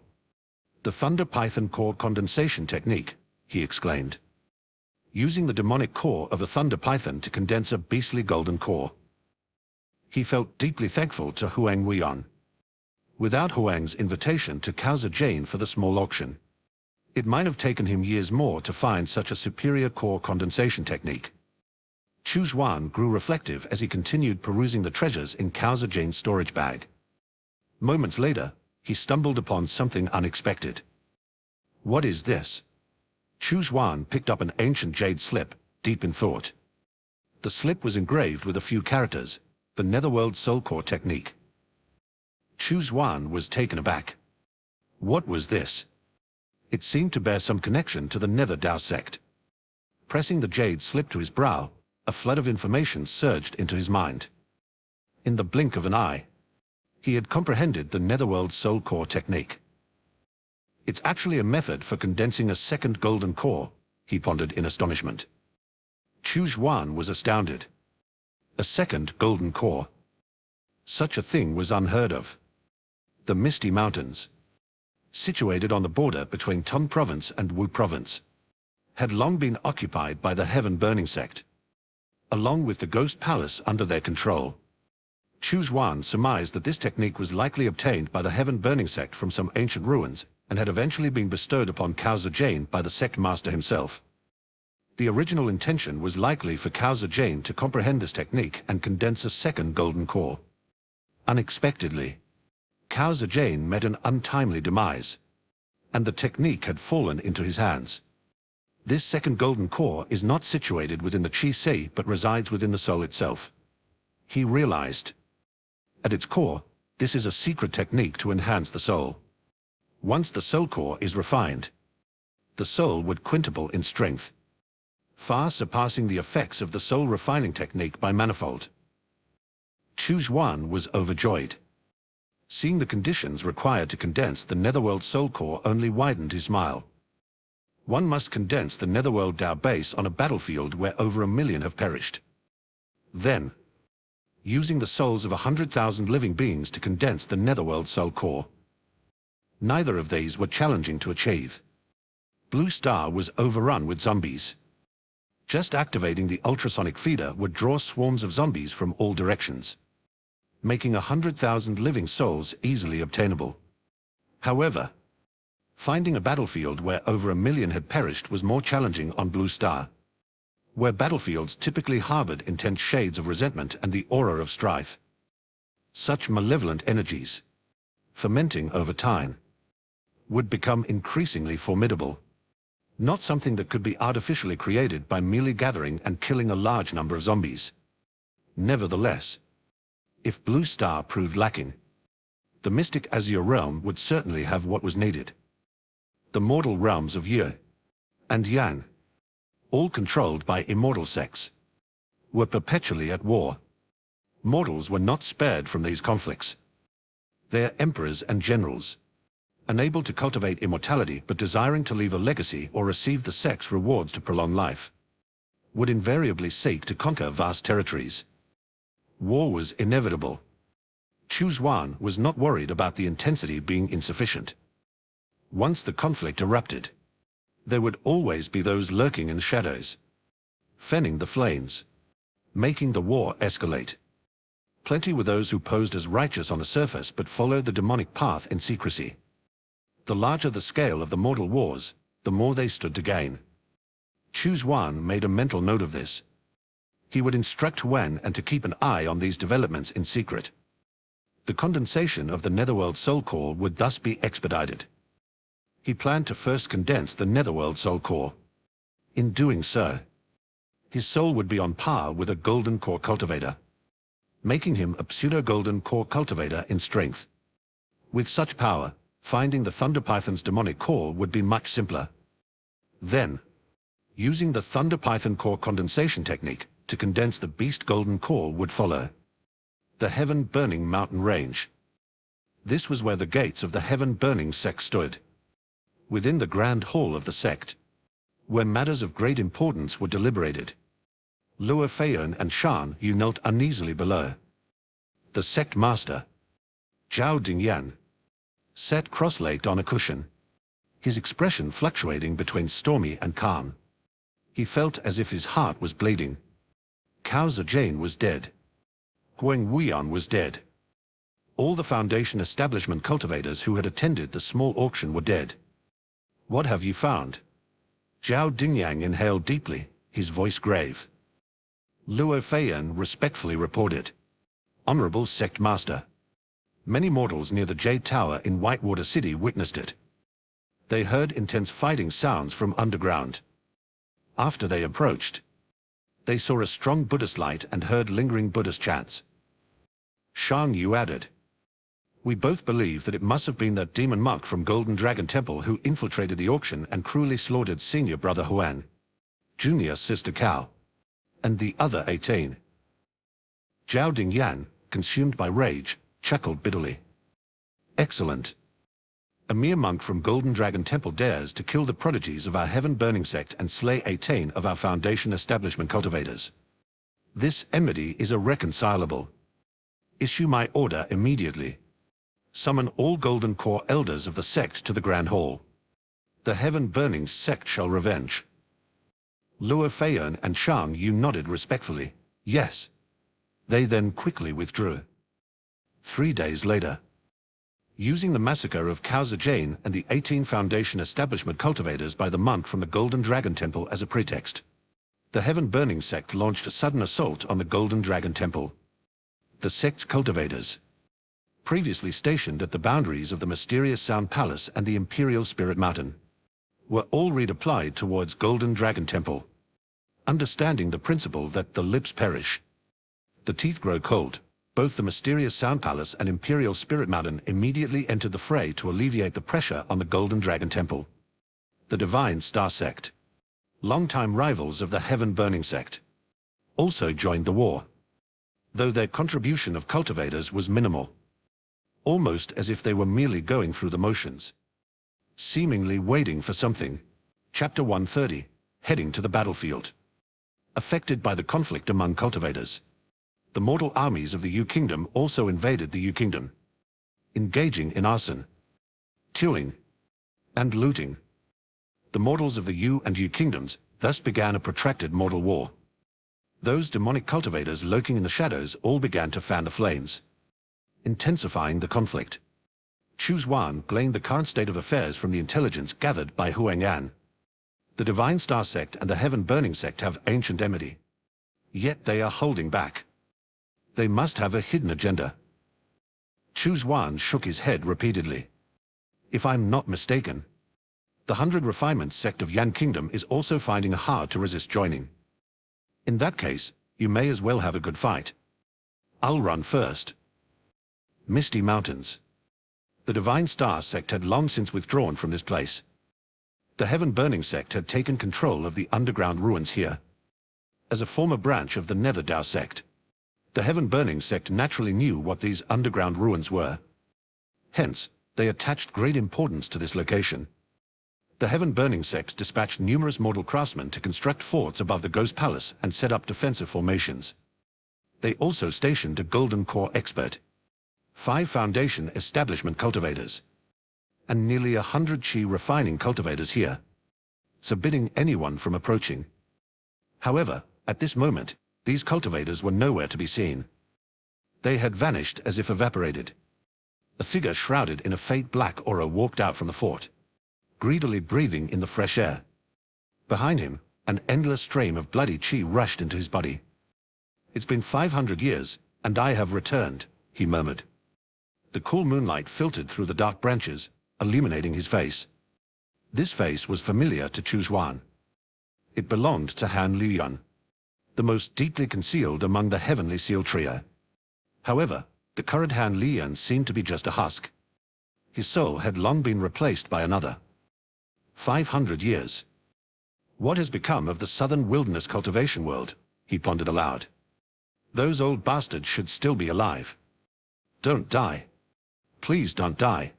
A: The Thunder Python Core Condensation Technique, he exclaimed. Using the demonic core of a Thunder Python to condense a beastly golden core. He felt deeply thankful to Huang Wuyan. Without Huang's invitation to Chu Xuan for the small auction, it might have taken him years more to find such a superior core condensation technique. Chu Xuan grew reflective as he continued perusing the treasures in Chu Xuan's storage bag. Moments later, he stumbled upon something unexpected. What is this? Chu Xuan picked up an ancient jade slip, deep in thought. The slip was engraved with a few characters, the Netherworld Soul Core technique. Chu Xuan was taken aback. What was this? It seemed to bear some connection to the Nether Dao sect. Pressing the jade slip to his brow, a flood of information surged into his mind. In the blink of an eye, he had comprehended the Netherworld Soul Core technique. It's actually a method for condensing a second golden core, he pondered in astonishment. Chu Xuan was astounded. A second golden core. Such a thing was unheard of. The Misty Mountains, situated on the border between Tong Province and Wu Province, had long been occupied by the Heaven-Burning Sect, along with the Ghost Palace under their control. Chu Xuan surmised that this technique was likely obtained by the Heaven-Burning Sect from some ancient ruins and had eventually been bestowed upon Cao Zhejian by the sect master himself. The original intention was likely for Cao Zhejian to comprehend this technique and condense a second golden core. Unexpectedly, Cao Zhejian met an untimely demise, and the technique had fallen into his hands. This second golden core is not situated within the Qi Si but resides within the soul itself. He realized. At its core, this is a secret technique to enhance the soul. Once the soul core is refined, the soul would quintuple in strength, far surpassing the effects of the soul refining technique by manifold. Chu Xuan was overjoyed. Seeing the conditions required to condense the Netherworld Soul Core only widened his smile. One must condense the Netherworld Dao base on a battlefield where over 1 million have perished. Then, using the souls of 100,000 living beings to condense the Netherworld Soul Core. Neither of these were challenging to achieve. Blue Star was overrun with zombies. Just activating the ultrasonic feeder would draw swarms of zombies from all directions, making 100,000 living souls easily obtainable. However, finding a battlefield where over 1 million had perished was more challenging on Blue Star, where battlefields typically harbored intense shades of resentment and the aura of strife. Such malevolent energies, fermenting over time, would become increasingly formidable. Not something that could be artificially created by merely gathering and killing a large number of zombies. Nevertheless, if Blue Star proved lacking, the Mystic Azure Realm would certainly have what was needed. The mortal realms of Yi and Yang, all controlled by immortal sects, were perpetually at war. Mortals were not spared from these conflicts. Their emperors and generals, unable to cultivate immortality but desiring to leave a legacy or receive the sect's rewards to prolong life, would invariably seek to conquer vast territories. War was inevitable. Chu Xuan was not worried about the intensity being insufficient. Once the conflict erupted, there would always be those lurking in the shadows, fanning the flames, making the war escalate. Plenty were those who posed as righteous on the surface but followed the demonic path in secrecy. The larger the scale of the mortal wars, the more they stood to gain. Chu Xuan made a mental note of this. He would instruct Wen and to keep an eye on these developments in secret. The condensation of the Netherworld Soul Core would thus be expedited. He planned to first condense the Netherworld Soul Core. In doing so, his soul would be on par with a Golden Core Cultivator, making him a pseudo-Golden Core Cultivator in strength. With such power, finding the Thunder Python's demonic core would be much simpler. Then, using the Thunder Python core condensation technique to condense the Beast Golden Core would follow. The Heaven-Burning Mountain Range. This was where the gates of the Heaven-Burning Sect stood. Within the Grand Hall of the sect, where matters of great importance were deliberated, Luo Feiyan and Shan Yu knelt uneasily below. The sect master, Zhao Dingyan, sat cross-legged on a cushion, his expression fluctuating between stormy and calm. He felt as if his heart was bleeding. Cao Zhejian was dead. Gueng Wuyan was dead. All the Foundation establishment cultivators who had attended the small auction were dead. What have you found? Zhao Dingyang inhaled deeply, his voice grave. Luo Feiyan respectfully reported. Honorable Sect Master. Many mortals near the Jade Tower in Whitewater City witnessed it. They heard intense fighting sounds from underground. After they approached, They saw a strong Buddhist light and heard lingering Buddhist chants. Shan Yu added, "We both believe that it must have been that demon monk from Golden Dragon Temple who infiltrated the auction and cruelly slaughtered senior brother Huan, junior sister Cao, and the other 18. Zhao Dingyan, consumed by rage, chuckled bitterly. Excellent. A mere monk from Golden Dragon Temple dares to kill the prodigies of our heaven-burning sect and slay 18 of our Foundation establishment cultivators. This enmity is irreconcilable. Issue my order immediately. Summon all Golden Core elders of the sect to the Grand Hall. The heaven-burning sect shall revenge." Luo Feiyan and Shang Yu nodded respectfully. Yes. They then quickly withdrew. 3 days later, using the massacre of Cao Zijane and the 18 Foundation establishment cultivators by the monk from the Golden Dragon Temple as a pretext, the heaven-burning sect launched a sudden assault on the Golden Dragon Temple. The sect's cultivators, previously stationed at the boundaries of the mysterious Sound Palace and the Imperial Spirit Mountain, were all redeployed towards Golden Dragon Temple. Understanding the principle that the lips perish, the teeth grow cold, both the mysterious Sound Palace and Imperial Spirit Mountain immediately entered the fray to alleviate the pressure on the Golden Dragon Temple. The Divine Star Sect, longtime rivals of the Heaven-Burning Sect, also joined the war, though their contribution of cultivators was minimal, almost as if they were merely going through the motions, seemingly waiting for something. Chapter 130, heading to the battlefield. Affected by the conflict among cultivators, the mortal armies of the Yu Kingdom also invaded the Yu Kingdom, engaging in arson, tilling, and looting. The mortals of the Yu and Yu Kingdoms thus began a protracted mortal war. Those demonic cultivators lurking in the shadows all began to fan the flames, intensifying the conflict. Chu Xuan gleaned the current state of affairs from the intelligence gathered by Huang An. The Divine Star Sect and the Heaven-Burning Sect have ancient enmity, yet they are holding back. They must have a hidden agenda. Chu Xuan shook his head repeatedly. If I'm not mistaken, the 100 Refinements sect of Yan Kingdom is also finding it hard to resist joining. In that case, you may as well have a good fight. I'll run first. Misty Mountains. The Divine Star Sect had long since withdrawn from this place. The Heaven-Burning Sect had taken control of the underground ruins here. As a former branch of the Nether Dao Sect, the Heaven-Burning Sect naturally knew what these underground ruins were. Hence, they attached great importance to this location. The Heaven-Burning Sect dispatched numerous mortal craftsmen to construct forts above the Ghost Palace and set up defensive formations. They also stationed a Golden Core expert, 5 Foundation establishment cultivators, and nearly 100 Qi refining cultivators here, forbidding anyone from approaching. However, at this moment, these cultivators were nowhere to be seen. They had vanished as if evaporated. A figure shrouded in a faint black aura walked out from the fort, greedily breathing in the fresh air. Behind him, an endless stream of bloody qi rushed into his body. "It's been 500 years, and I have returned," he murmured. The cool moonlight filtered through the dark branches, illuminating his face. This face was familiar to Chu Xuan. It belonged to Han Liuyan, the most deeply concealed among the heavenly seal trio. However, the current Han Liuyan seemed to be just a husk. His soul had long been replaced by another. 500 years. What has become of the southern wilderness cultivation world? He pondered aloud. Those old bastards should still be alive. Don't die. Please don't die.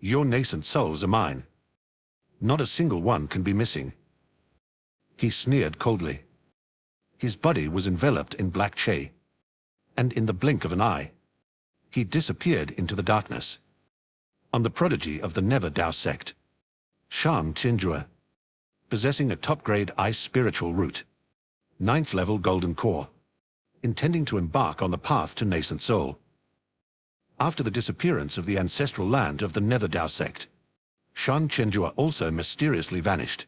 A: Your nascent souls are mine. Not a single one can be missing. He sneered coldly. His body was enveloped in black qi, and in the blink of an eye, he disappeared into the darkness. On the prodigy of the Nether Dao Sect, Shan Tianjue, possessing a top-grade ice spiritual root, 9th level golden core, intending to embark on the path to nascent soul. After the disappearance of the ancestral land of the Nether Dao Sect, Shan Tianjue also mysteriously vanished.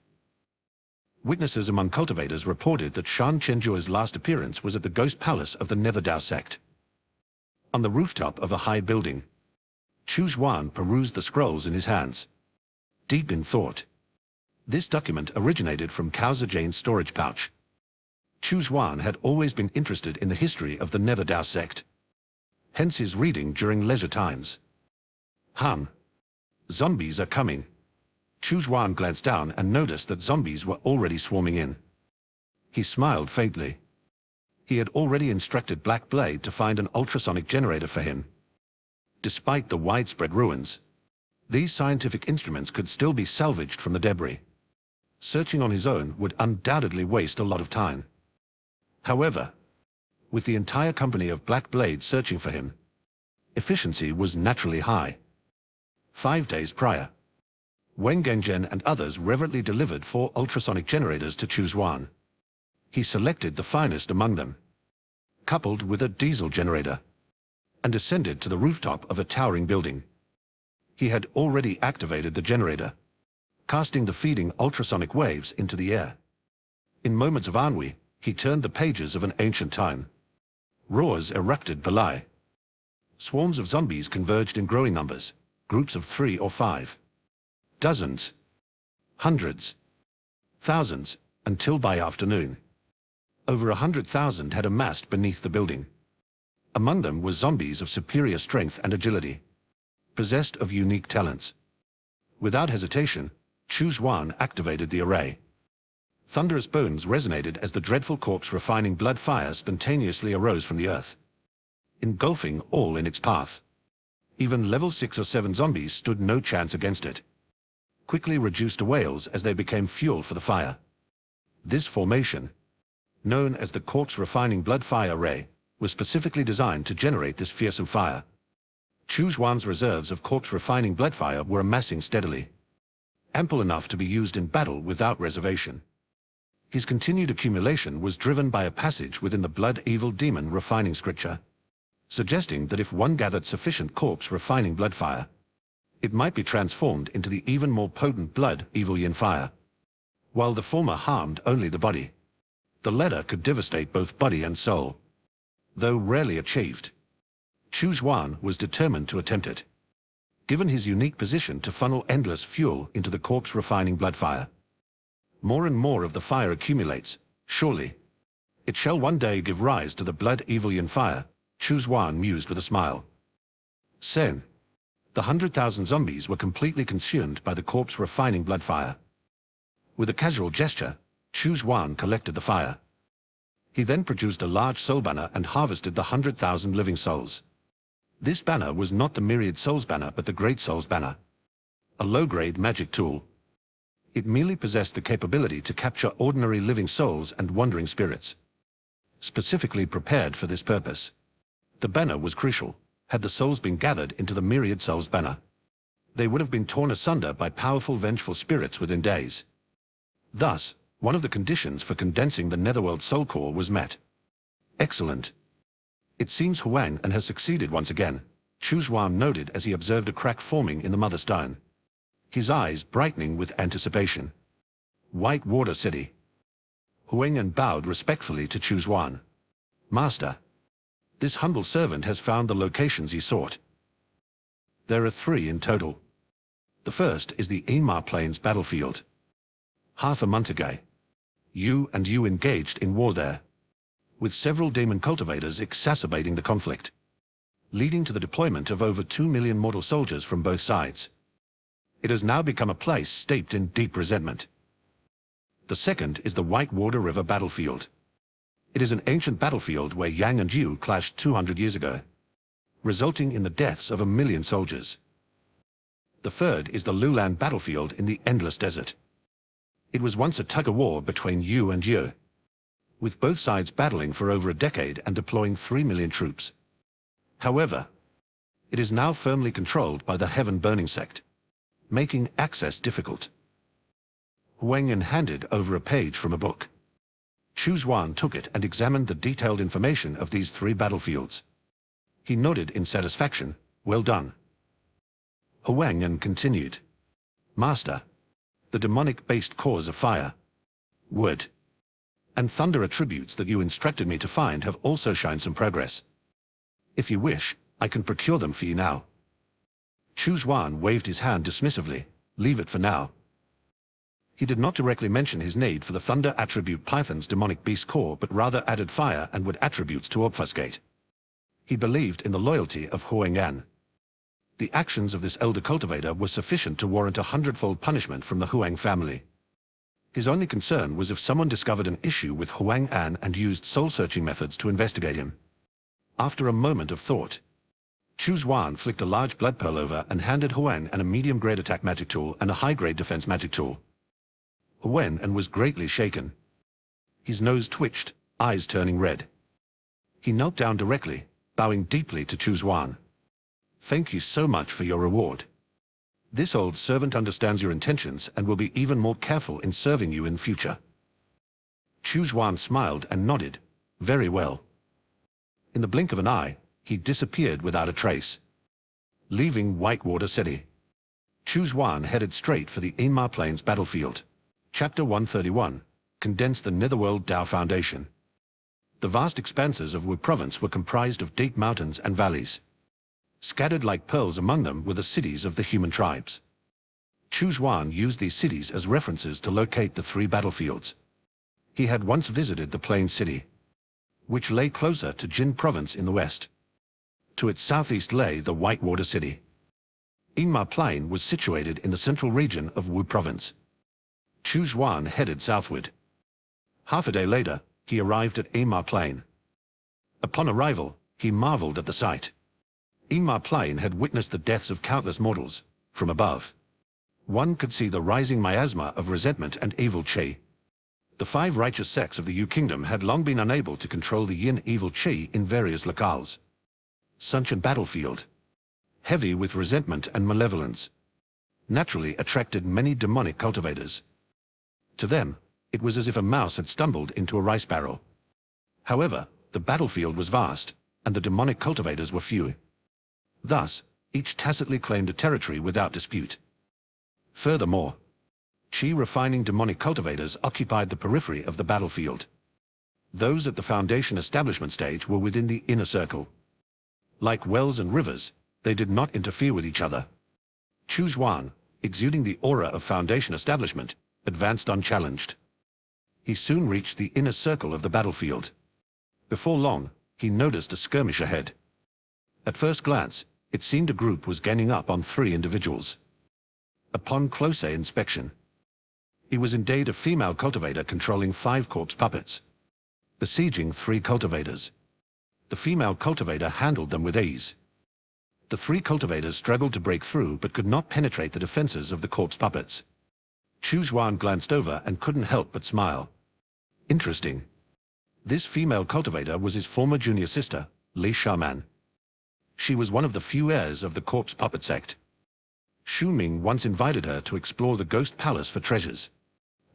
A: Witnesses among cultivators reported that Shan Tianjue's last appearance was at the Ghost Palace of the Nether Dao Sect. On the rooftop of a high building, Chu Xuan perused the scrolls in his hands, deep in thought. This document originated from Cao Zijane's storage pouch. Chu Xuan had always been interested in the history of the Nether sect. Hence his reading during leisure times. Zombies are coming. Chu Xuan glanced down and noticed that zombies were already swarming in. He smiled faintly. He had already instructed Black Blade to find an ultrasonic generator for him. Despite the widespread ruins, these scientific instruments could still be salvaged from the debris. Searching on his own would undoubtedly waste a lot of time. However, with the entire company of Black Blade searching for him, efficiency was naturally high. 5 days prior, Wang Gengzhen and others reverently delivered 4 ultrasonic generators to Chu Xuan. He selected the finest among them, coupled with a diesel generator, and ascended to the rooftop of a towering building. He had already activated the generator, casting the feeding ultrasonic waves into the air. In moments of ennui, he turned the pages of an ancient time. Roars erupted below. Swarms of zombies converged in growing numbers, groups of 3 or 5. Dozens, hundreds, thousands, until by afternoon, over 100,000 had amassed beneath the building. Among them were zombies of superior strength and agility, possessed of unique talents. Without hesitation, Chu Xuan activated the array. Thunderous bones resonated as the dreadful corpse-refining blood fire spontaneously arose from the earth, engulfing all in its path. Even level 6 or 7 zombies stood no chance against it, quickly reduced to whales as they became fuel for the fire. This formation, known as the corpse-refining blood fire array, was specifically designed to generate this fearsome fire. Chu Xuan's reserves of corpse-refining blood fire were amassing steadily, ample enough to be used in battle without reservation. His continued accumulation was driven by a passage within the blood evil demon refining scripture, suggesting that if one gathered sufficient corpse-refining blood fire, it might be transformed into the even more potent blood evil yin fire. While the former harmed only the body, the latter could devastate both body and soul. Though rarely achieved, Chu Xuan was determined to attempt it, given his unique position to funnel endless fuel into the corpse-refining blood fire. More and more of the fire accumulates, surely it shall one day give rise to the blood evil yin fire, Chu Xuan mused with a smile. Soon, the 100,000 zombies were completely consumed by the corpse-refining blood fire. With a casual gesture, Chu Xuan collected the fire. He then produced a large soul banner and harvested the 100,000 living souls. This banner was not the Myriad Souls banner but the Great Souls banner, a low-grade magic tool. It merely possessed the capability to capture ordinary living souls and wandering spirits, specifically prepared for this purpose. The banner was crucial. Had the souls been gathered into the Myriad Souls banner, they would have been torn asunder by powerful vengeful spirits within days. Thus, one of the conditions for condensing the Netherworld Soul Core was met. Excellent. It seems Huang and has succeeded once again, Chu Xuan noted as he observed a crack forming in the Mother Stone, his eyes brightening with anticipation. White Water City. Huang bowed respectfully to Chu Xuan. Master, this humble servant has found the locations he sought. There are 3 in total. The first is the Inma Plains battlefield. Half a month ago, you engaged in war there, with several demon cultivators exacerbating the conflict, leading to the deployment of over 2 million mortal soldiers from both sides. It has now become a place steeped in deep resentment. The second is the Whitewater River battlefield. It is an ancient battlefield where Yang and Yu clashed 200 years ago, resulting in the deaths of 1 million soldiers. The third is the Lulan battlefield in the Endless Desert. It was once a tug-of-war between Yu and Yu, with both sides battling for over a decade and deploying 3 million troops. However, it is now firmly controlled by the Heaven-Burning Sect, making access difficult. Huang handed over a page from a book. Chu Xuan took it and examined the detailed information of these 3 battlefields. He nodded in satisfaction. Well done. Huang continued. Master, the demonic-based cores of fire, wood, and thunder attributes that you instructed me to find have also shown some progress. If you wish, I can procure them for you now. Chu Xuan waved his hand dismissively. Leave it for now. He did not directly mention his need for the thunder attribute Python's demonic beast core, but rather added fire and wood attributes to obfuscate. He believed in the loyalty of Huang An. The actions of this elder cultivator were sufficient to warrant 100-fold punishment from the Huang family. His only concern was if someone discovered an issue with Huang An and used soul-searching methods to investigate him. After a moment of thought, Chu Xuan flicked a large blood pearl over and handed Huang An a medium-grade attack magic tool and a high-grade defense magic tool. Huang An was greatly shaken. His nose twitched, eyes turning red. He knelt down directly, bowing deeply to Chu Xuan. "Thank you so much for your reward. This old servant understands your intentions and will be even more careful in serving you in future." Chu Xuan smiled and nodded. "Very well." In the blink of an eye, he disappeared without a trace. Leaving Whitewater City, Chu Xuan headed straight for the Inma Plains battlefield. Chapter 131, condensed the Netherworld Dao Foundation. The vast expanses of Wu Province were comprised of deep mountains and valleys. Scattered like pearls among them were the cities of the human tribes. Chu Xuan used these cities as references to locate the 3 battlefields. He had once visited the Plain City, which lay closer to Jin Province in the west. To its southeast lay the Whitewater City. Inma Plain was situated in the central region of Wu Province. Chu Xuan headed southward. Half a day later, he arrived at Inma Plain. Upon arrival, he marveled at the sight. Inma Plain had witnessed the deaths of countless mortals. From above, one could see the rising miasma of resentment and evil qi. The 5 righteous sects of the Yu Kingdom had long been unable to control the yin evil qi in various locales. Such a battlefield, heavy with resentment and malevolence, naturally attracted many demonic cultivators. To them, it was as if a mouse had stumbled into a rice barrel. However, the battlefield was vast, and the demonic cultivators were few. Thus, each tacitly claimed a territory without dispute. Furthermore, qi-refining demonic cultivators occupied the periphery of the battlefield. Those at the Foundation establishment stage were within the inner circle. Like wells and rivers, they did not interfere with each other. Chu Xuan, exuding the aura of Foundation establishment, advanced unchallenged. He soon reached the inner circle of the battlefield. Before long, he noticed a skirmish ahead. At first glance, it seemed a group was gaining up on 3 individuals. Upon closer inspection, it was indeed a female cultivator controlling 5 corpse puppets, besieging 3 cultivators. The female cultivator handled them with ease. The 3 cultivators struggled to break through but could not penetrate the defenses of the corpse puppets. Chu Xuan glanced over and couldn't help but smile. Interesting. This female cultivator was his former junior sister, Li Shaman. She was one of the few heirs of the corpse puppet sect. Xu Ming once invited her to explore the ghost palace for treasures,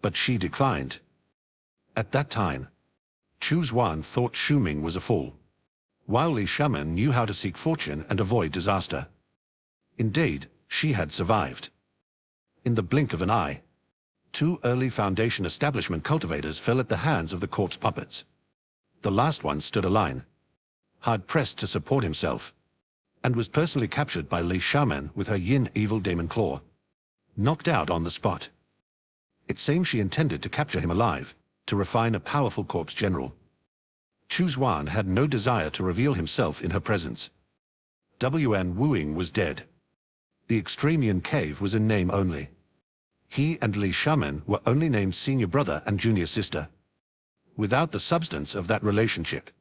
A: but she declined. At that time, Chu Xuan thought Xu Ming was a fool, while Li Shaman knew how to seek fortune and avoid disaster. Indeed, she had survived. In the blink of an eye, 2 early Foundation establishment cultivators fell at the hands of the corpse puppets. The last one stood alone, hard-pressed to support himself, and was personally captured by Li Shaman with her yin evil demon claw, knocked out on the spot. It seemed she intended to capture him alive, to refine a powerful corpse general. Chu Xuan had no desire to reveal himself in her presence. Wan Wuing was dead. The extreme yin cave was in name only. He and Li Shaman were only named senior brother and junior sister. Without the substance of that relationship,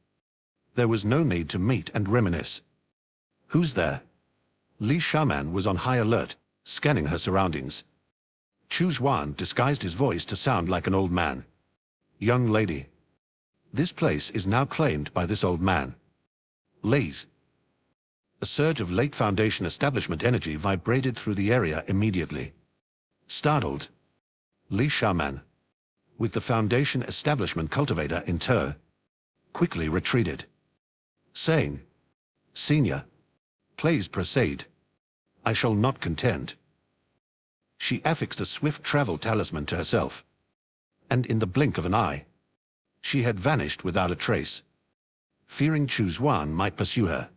A: there was no need to meet and reminisce. "Who's there?" Li Shaman was on high alert, scanning her surroundings. Chu Xuan disguised his voice to sound like an old man. "Young lady, this place is now claimed by this old man. Lee's." A surge of late Foundation establishment energy vibrated through the area immediately. Startled, Li Shaman, with the Foundation establishment cultivator in tow, quickly retreated, saying, "Senior, please proceed. I shall not contend." She affixed a swift travel talisman to herself, and in the blink of an eye, she had vanished without a trace. Fearing Chu Xuan might pursue her,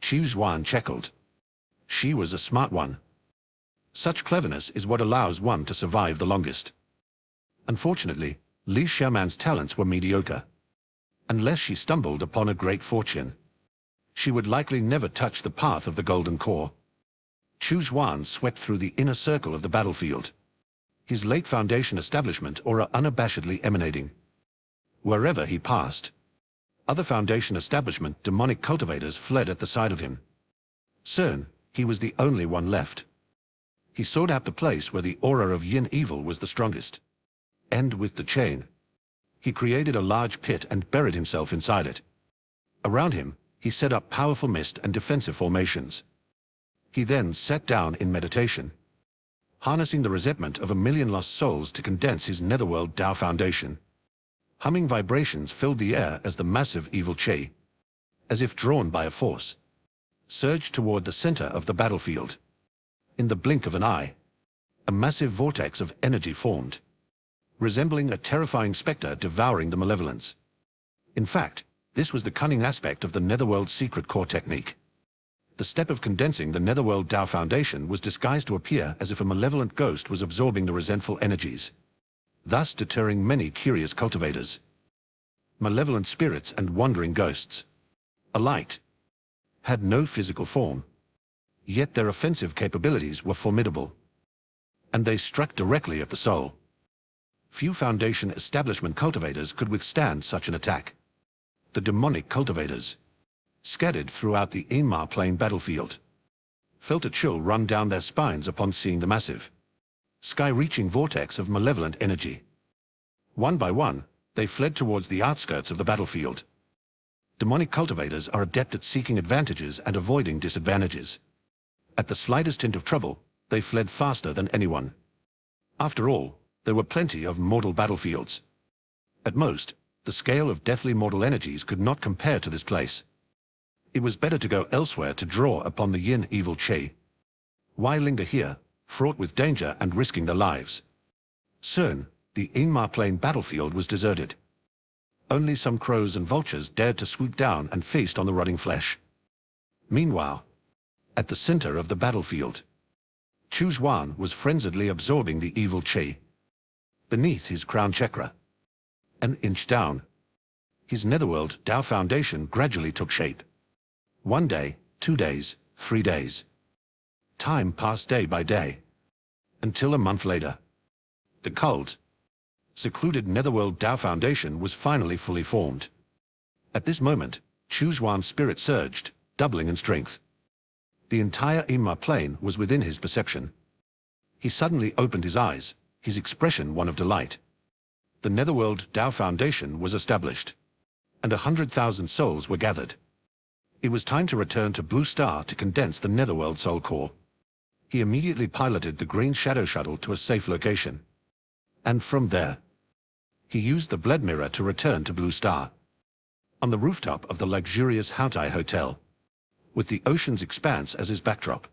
A: Chu Xuan chuckled. She was a smart one. Such cleverness is what allows one to survive the longest. Unfortunately, Li Xiaoman's talents were mediocre. Unless she stumbled upon a great fortune, she would likely never touch the path of the golden core. Chu Xuan swept through the inner circle of the battlefield, his late Foundation establishment aura unabashedly emanating. Wherever he passed, other Foundation establishment demonic cultivators fled at the sight of him. Soon, he was the only one left. He sought out the place where the aura of yin evil was the strongest. And with the chain, he created a large pit and buried himself inside it. Around him, he set up powerful mist and defensive formations. He then sat down in meditation, harnessing the resentment of 1,000,000 lost souls to condense his netherworld Tao Foundation. Humming vibrations filled the air as the massive evil Qi, as if drawn by a force, surged toward the center of the battlefield. In the blink of an eye, a massive vortex of energy formed, resembling a terrifying specter devouring the malevolence. In fact, this was the cunning aspect of the Netherworld secret core technique. The step of condensing the Netherworld Tao Foundation was disguised to appear as if a malevolent ghost was absorbing the resentful energies, thus deterring many curious cultivators. Malevolent spirits and wandering ghosts alike had no physical form, yet their offensive capabilities were formidable, and they struck directly at the soul. Few Foundation establishment cultivators could withstand such an attack. The demonic cultivators, scattered throughout the Inma Plain battlefield, felt a chill run down their spines upon seeing the massive, sky-reaching vortex of malevolent energy. One by one, they fled towards the outskirts of the battlefield. Demonic cultivators are adept at seeking advantages and avoiding disadvantages. At the slightest hint of trouble, they fled faster than anyone. After all, there were plenty of mortal battlefields. At most, the scale of deathly mortal energies could not compare to this place. It was better to go elsewhere to draw upon the yin evil Qi. Why linger here, fraught with danger and risking their lives? Soon, the Inma Plain battlefield was deserted. Only some crows and vultures dared to swoop down and feast on the rotting flesh. Meanwhile, at the center of the battlefield, Chu Xuan was frenziedly absorbing the evil Qi. Beneath his crown chakra, an inch down, his netherworld Tao Foundation gradually took shape. 1 day, 2 days, 3 days. Time passed day by day, until a month later. The cult, secluded netherworld Tao Foundation was finally fully formed. At this moment, Chu Xuan's spirit surged, doubling in strength. The entire Inma Plain was within his perception. He suddenly opened his eyes, his expression one of delight. The netherworld Tao Foundation was established, and 100,000 souls were gathered. It was time to return to Blue Star to condense the netherworld soul core. He immediately piloted the green shadow shuttle to a safe location. And from there, he used the blood mirror to return to Blue Star. On the rooftop of the luxurious Houtai Hotel, with the ocean's expanse as his backdrop,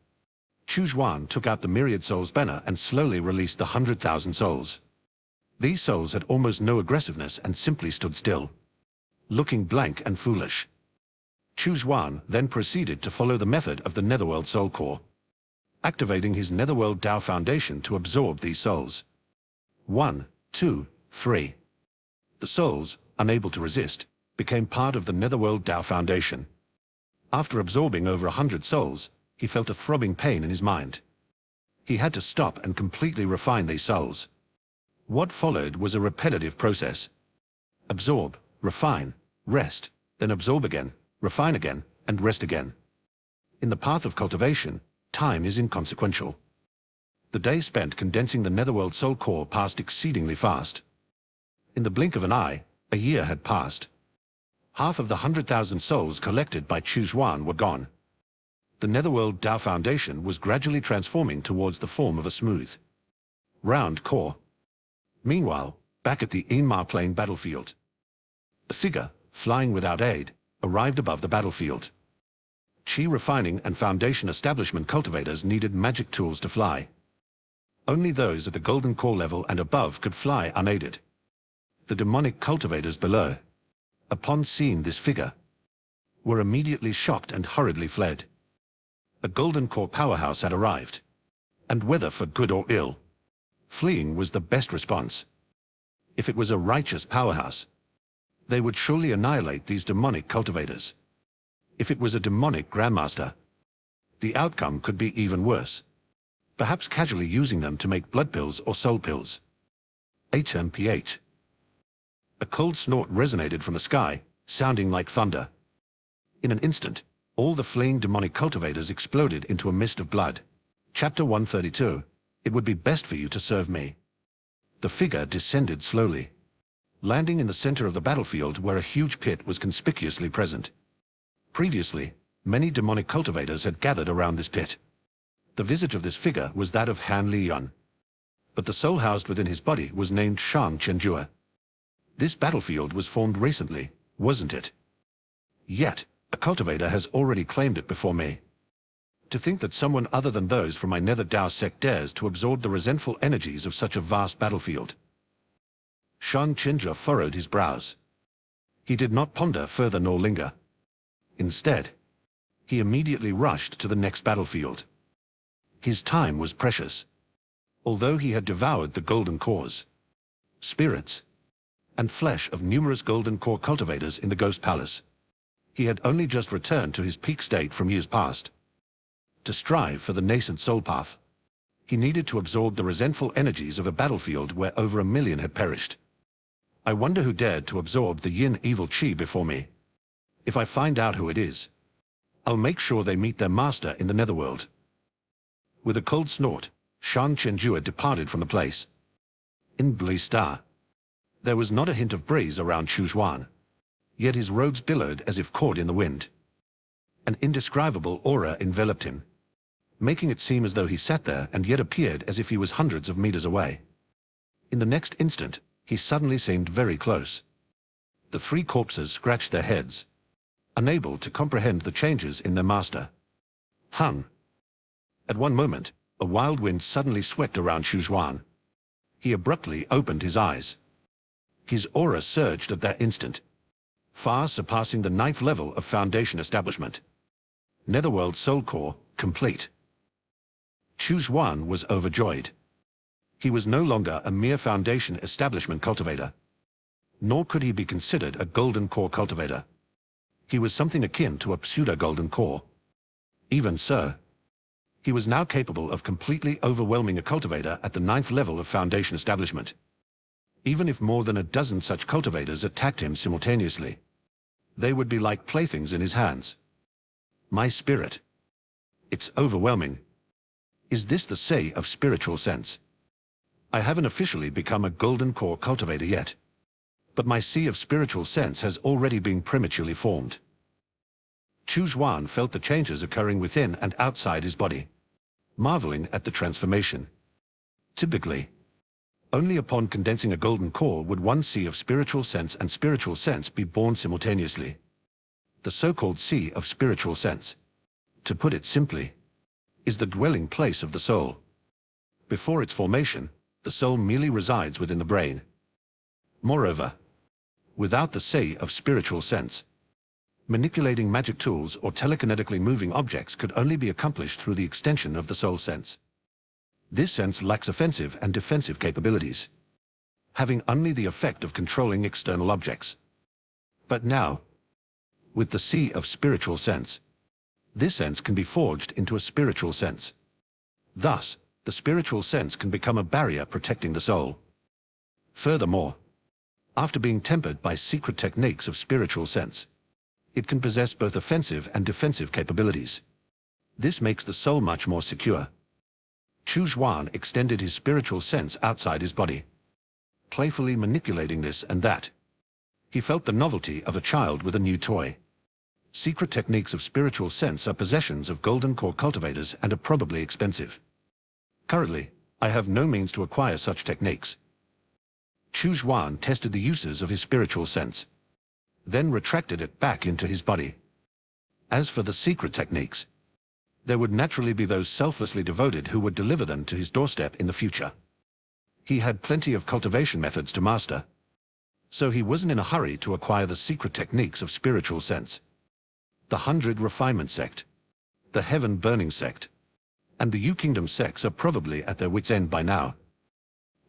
A: Chu Xuan took out the Myriad Souls banner and slowly released the 100,000 souls. These souls had almost no aggressiveness and simply stood still, looking blank and foolish. Chu Xuan then proceeded to follow the method of the Netherworld Soul Core, activating his Netherworld Tao Foundation to absorb these souls. 1, 2, 3. The souls, unable to resist, became part of the Netherworld Tao Foundation. After absorbing over 100 souls, he felt a throbbing pain in his mind. He had to stop and completely refine these souls. What followed was a repetitive process. Absorb, refine, rest, then absorb again, refine again, and rest again. In the path of cultivation, time is inconsequential. The day spent condensing the Netherworld Soul Core passed exceedingly fast. In the blink of an eye, a year had passed. Half of the 100,000 souls collected by Chu Xuan were gone. The Netherworld Tao Foundation was gradually transforming towards the form of a smooth, round core. Meanwhile, back at the Inma Plain battlefield, a figure, flying without aid, arrived above the battlefield. Qi refining and foundation establishment cultivators needed magic tools to fly. Only those at the golden core level and above could fly unaided. The demonic cultivators below, upon seeing this figure, were immediately shocked and hurriedly fled. A golden core powerhouse had arrived, and whether for good or ill, fleeing was the best response. If it was a righteous powerhouse, they would surely annihilate these demonic cultivators. If it was a demonic grandmaster, the outcome could be even worse, perhaps casually using them to make blood pills or soul pills. HMP8. A cold snort resonated from the sky, sounding like thunder. In an instant, all the fleeing demonic cultivators exploded into a mist of blood. Chapter 132. It would be best for you to serve me. The figure descended slowly, landing in the center of the battlefield where a huge pit was conspicuously present. Previously, many demonic cultivators had gathered around this pit. The visage of this figure was that of Han Liyuan, but the soul housed within his body was named Shang Chenjue. This battlefield was formed recently, wasn't it? Yet, a cultivator has already claimed it before me. To think that someone other than those from my Nether Dao sect dares to absorb the resentful energies of such a vast battlefield. Shang Chenjue furrowed his brows. He did not ponder further nor linger. Instead, he immediately rushed to the next battlefield. His time was precious. Although he had devoured the golden cores, spirits, and flesh of numerous golden core cultivators in the Ghost Palace, he had only just returned to his peak state from years past. To strive for the nascent soul path, he needed to absorb the resentful energies of a battlefield where over 1 million had perished. I wonder who dared to absorb the yin evil chi before me. If I find out who it is, I'll make sure they meet their master in the netherworld. With a cold snort, Shang Chenjue departed from the place. In Blue Star, there was not a hint of breeze around Chu Xuan, yet his robes billowed as if caught in the wind. An indescribable aura enveloped him, making it seem as though he sat there and yet appeared as if he was hundreds of meters away. In the next instant, he suddenly seemed very close. The three corpses scratched their heads, unable to comprehend the changes in their master. Hung. At one moment, a wild wind suddenly swept around Chu Xuan. He abruptly opened his eyes. His aura surged at that instant, far surpassing the 9th level of Foundation establishment. Netherworld Soul Core, complete. Chu Xuan was overjoyed. He was no longer a mere Foundation establishment cultivator, nor could he be considered a Golden Core cultivator. He was something akin to a pseudo-Golden Core. Even so, he was now capable of completely overwhelming a cultivator at the 9th level of Foundation establishment. Even if more than a dozen such cultivators attacked him simultaneously, they would be like playthings in his hands. My spirit. It's overwhelming. Is this the say of spiritual sense? I haven't officially become a Golden Core cultivator yet, but my sea of spiritual sense has already been prematurely formed. Chu Xuan felt the changes occurring within and outside his body, marveling at the transformation. Typically, only upon condensing a golden core would one sea of spiritual sense and spiritual sense be born simultaneously. The so-called sea of spiritual sense, to put it simply, is the dwelling place of the soul. Before its formation, the soul merely resides within the brain. Moreover, without the sea of spiritual sense, manipulating magic tools or telekinetically moving objects could only be accomplished through the extension of the soul sense. This sense lacks offensive and defensive capabilities, having only the effect of controlling external objects. But now, with the sea of spiritual sense, this sense can be forged into a spiritual sense. Thus, the spiritual sense can become a barrier protecting the soul. Furthermore, after being tempered by secret techniques of spiritual sense, it can possess both offensive and defensive capabilities. This makes the soul much more secure. Chu Xuan extended his spiritual sense outside his body, playfully manipulating this and that. He felt the novelty of a child with a new toy. Secret techniques of spiritual sense are possessions of Golden Core cultivators and are probably expensive. Currently, I have no means to acquire such techniques. Chu Xuan tested the uses of his spiritual sense, then retracted it back into his body. As for the secret techniques, there would naturally be those selflessly devoted who would deliver them to his doorstep in the future. He had plenty of cultivation methods to master, so he wasn't in a hurry to acquire the secret techniques of spiritual sense. The 100 Refinement Sect, the Heaven Burning Sect, And the U-Kingdom sects are probably at their wits' end by now.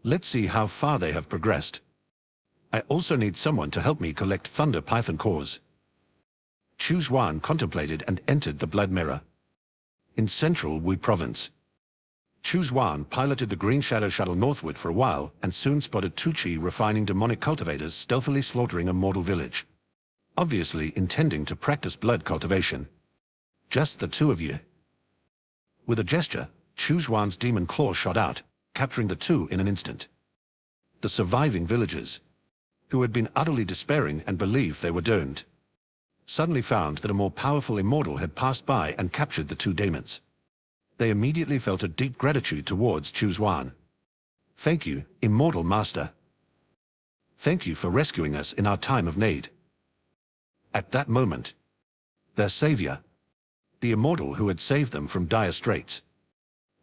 A: Let's see how far they have progressed. I also need someone to help me collect Thunder Python cores. Chu Xuan contemplated and entered the Blood Mirror. In central Wu Province. Chu Xuan piloted the Green Shadow shuttle northward for a while and soon spotted two Chi refining demonic cultivators stealthily slaughtering a mortal village. Obviously intending to practice blood cultivation. Just the two of you. With a gesture, Chu Xuan's demon claw shot out, capturing the two in an instant. The surviving villagers, who had been utterly despairing and believed they were doomed, suddenly found that a more powerful immortal had passed by and captured the two demons. They immediately felt a deep gratitude towards Chu Xuan. Thank you, immortal master. Thank you for rescuing us in our time of need. At that moment, their savior, the immortal who had saved them from dire straits,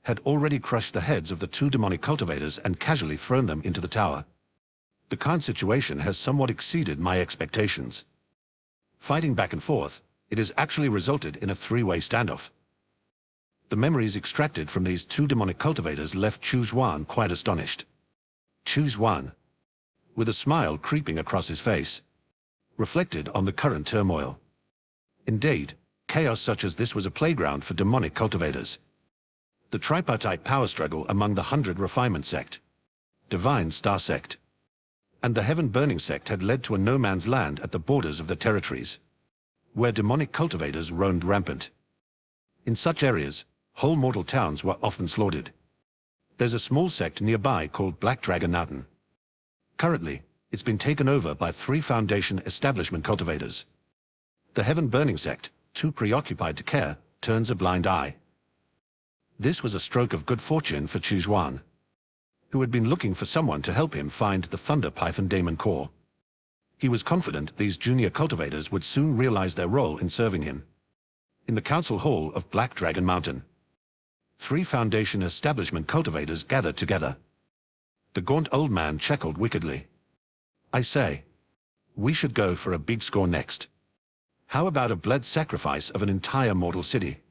A: had already crushed the heads of the two demonic cultivators and casually thrown them into the tower. The current situation has somewhat exceeded my expectations. Fighting back and forth, it has actually resulted in a three-way standoff. The memories extracted from these two demonic cultivators left Chu Xuan quite astonished. Chu Xuan, with a smile creeping across his face, reflected on the current turmoil. Indeed, chaos such as this was a playground for demonic cultivators. The tripartite power struggle among the 100 Refinement Sect, Divine Star Sect, and the Heaven Burning Sect had led to a no-man's land at the borders of the territories, where demonic cultivators roamed rampant. In such areas, whole mortal towns were often slaughtered. There's a small sect nearby called Black Dragon Mountain. Currently, it's been taken over by 3 Foundation establishment cultivators. The Heaven Burning Sect, too preoccupied to care, turns a blind eye. This was a stroke of good fortune for Chu Xuan, who had been looking for someone to help him find the Thunder Python Daemon Core. He was confident these junior cultivators would soon realize their role in serving him. In the Council Hall of Black Dragon Mountain, 3 Foundation establishment cultivators gathered together. The gaunt old man chuckled wickedly. I say, we should go for a big score next. How about a blood sacrifice of an entire mortal city?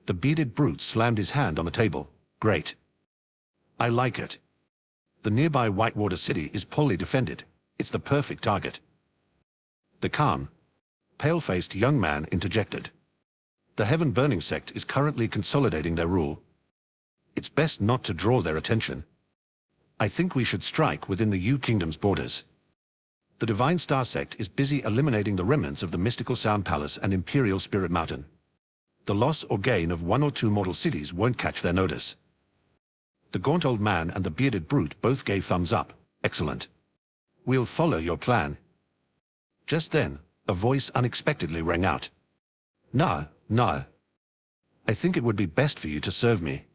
A: The bearded brute slammed his hand on the table. Great. I like it. The nearby Whitewater City is poorly defended. It's the perfect target. The calm, pale-faced young man interjected. The Heaven Burning Sect is currently consolidating their rule. It's best not to draw their attention. I think we should strike within the U-Kingdom's borders. The Divine Star Sect is busy eliminating the remnants of the Mystical Sound Palace and Imperial Spirit Mountain. The loss or gain of 1 or 2 mortal cities won't catch their notice. The gaunt old man and the bearded brute both gave thumbs up. Excellent. We'll follow your plan. Just then, a voice unexpectedly rang out. No. I think it would be best for you to serve me.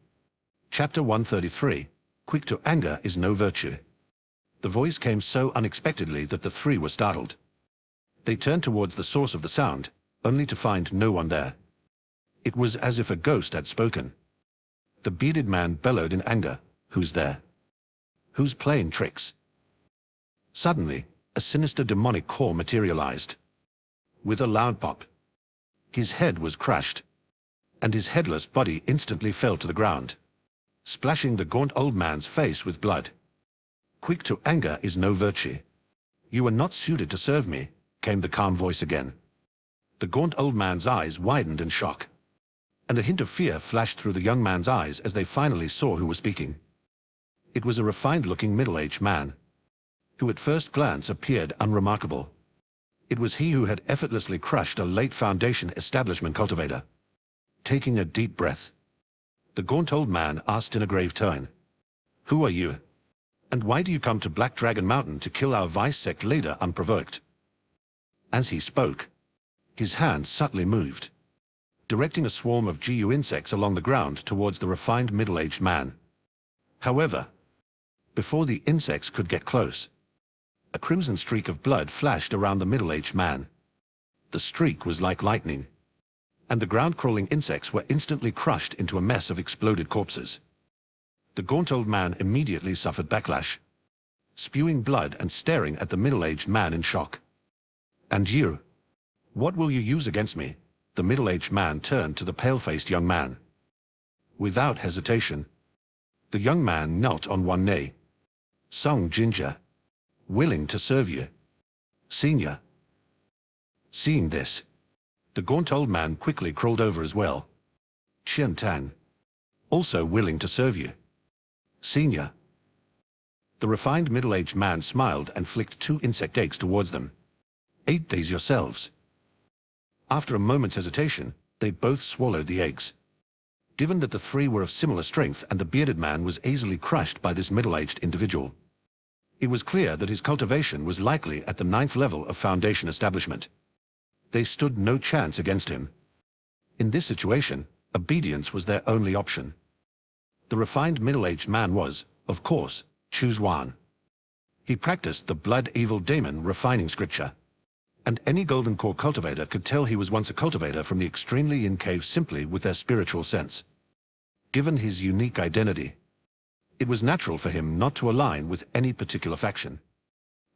A: Chapter 133, Quick to Anger is No Virtue. The voice came so unexpectedly that the 3 were startled. They turned towards the source of the sound, only to find no one there. It was as if a ghost had spoken. The bearded man bellowed in anger. Who's there? Who's playing tricks? Suddenly, a sinister demonic core materialized. With a loud pop, his head was crushed, and his headless body instantly fell to the ground, splashing the gaunt old man's face with blood. Quick to anger is no virtue. You are not suited to serve me, came the calm voice again. The gaunt old man's eyes widened in shock, and a hint of fear flashed through the young man's eyes as they finally saw who was speaking. It was a refined-looking middle-aged man, who at first glance appeared unremarkable. It was he who had effortlessly crushed a late Foundation establishment cultivator. Taking a deep breath, the gaunt old man asked in a grave tone, Who are you? And why do you come to Black Dragon Mountain to kill our Vice Sect leader unprovoked? As he spoke, his hand subtly moved, directing a swarm of GU insects along the ground towards the refined middle-aged man. However, before the insects could get close, a crimson streak of blood flashed around the middle-aged man. The streak was like lightning, and the ground-crawling insects were instantly crushed into a mess of exploded corpses. The gaunt old man immediately suffered backlash, spewing blood and staring at the middle-aged man in shock. And you? What will you use against me? The middle-aged man turned to the pale-faced young man. Without hesitation, the young man knelt on one knee. Song Ginger, willing to serve you, Senior. Seeing this, the gaunt old man quickly crawled over as well. Qian Tang, also willing to serve you, Senior. The refined middle-aged man smiled and flicked 2 insect eggs towards them. Eat these yourselves. After a moment's hesitation, they both swallowed the eggs. Given that the 3 were of similar strength and the bearded man was easily crushed by this middle-aged individual, it was clear that his cultivation was likely at the 9th level of Foundation establishment. They stood no chance against him. In this situation, obedience was their only option. The refined middle-aged man was, of course, Chu Xuan. He practiced the blood evil demon refining scripture, and any golden core cultivator could tell he was once a cultivator from the extremely in-cave simply with their spiritual sense. Given his unique identity, it was natural for him not to align with any particular faction.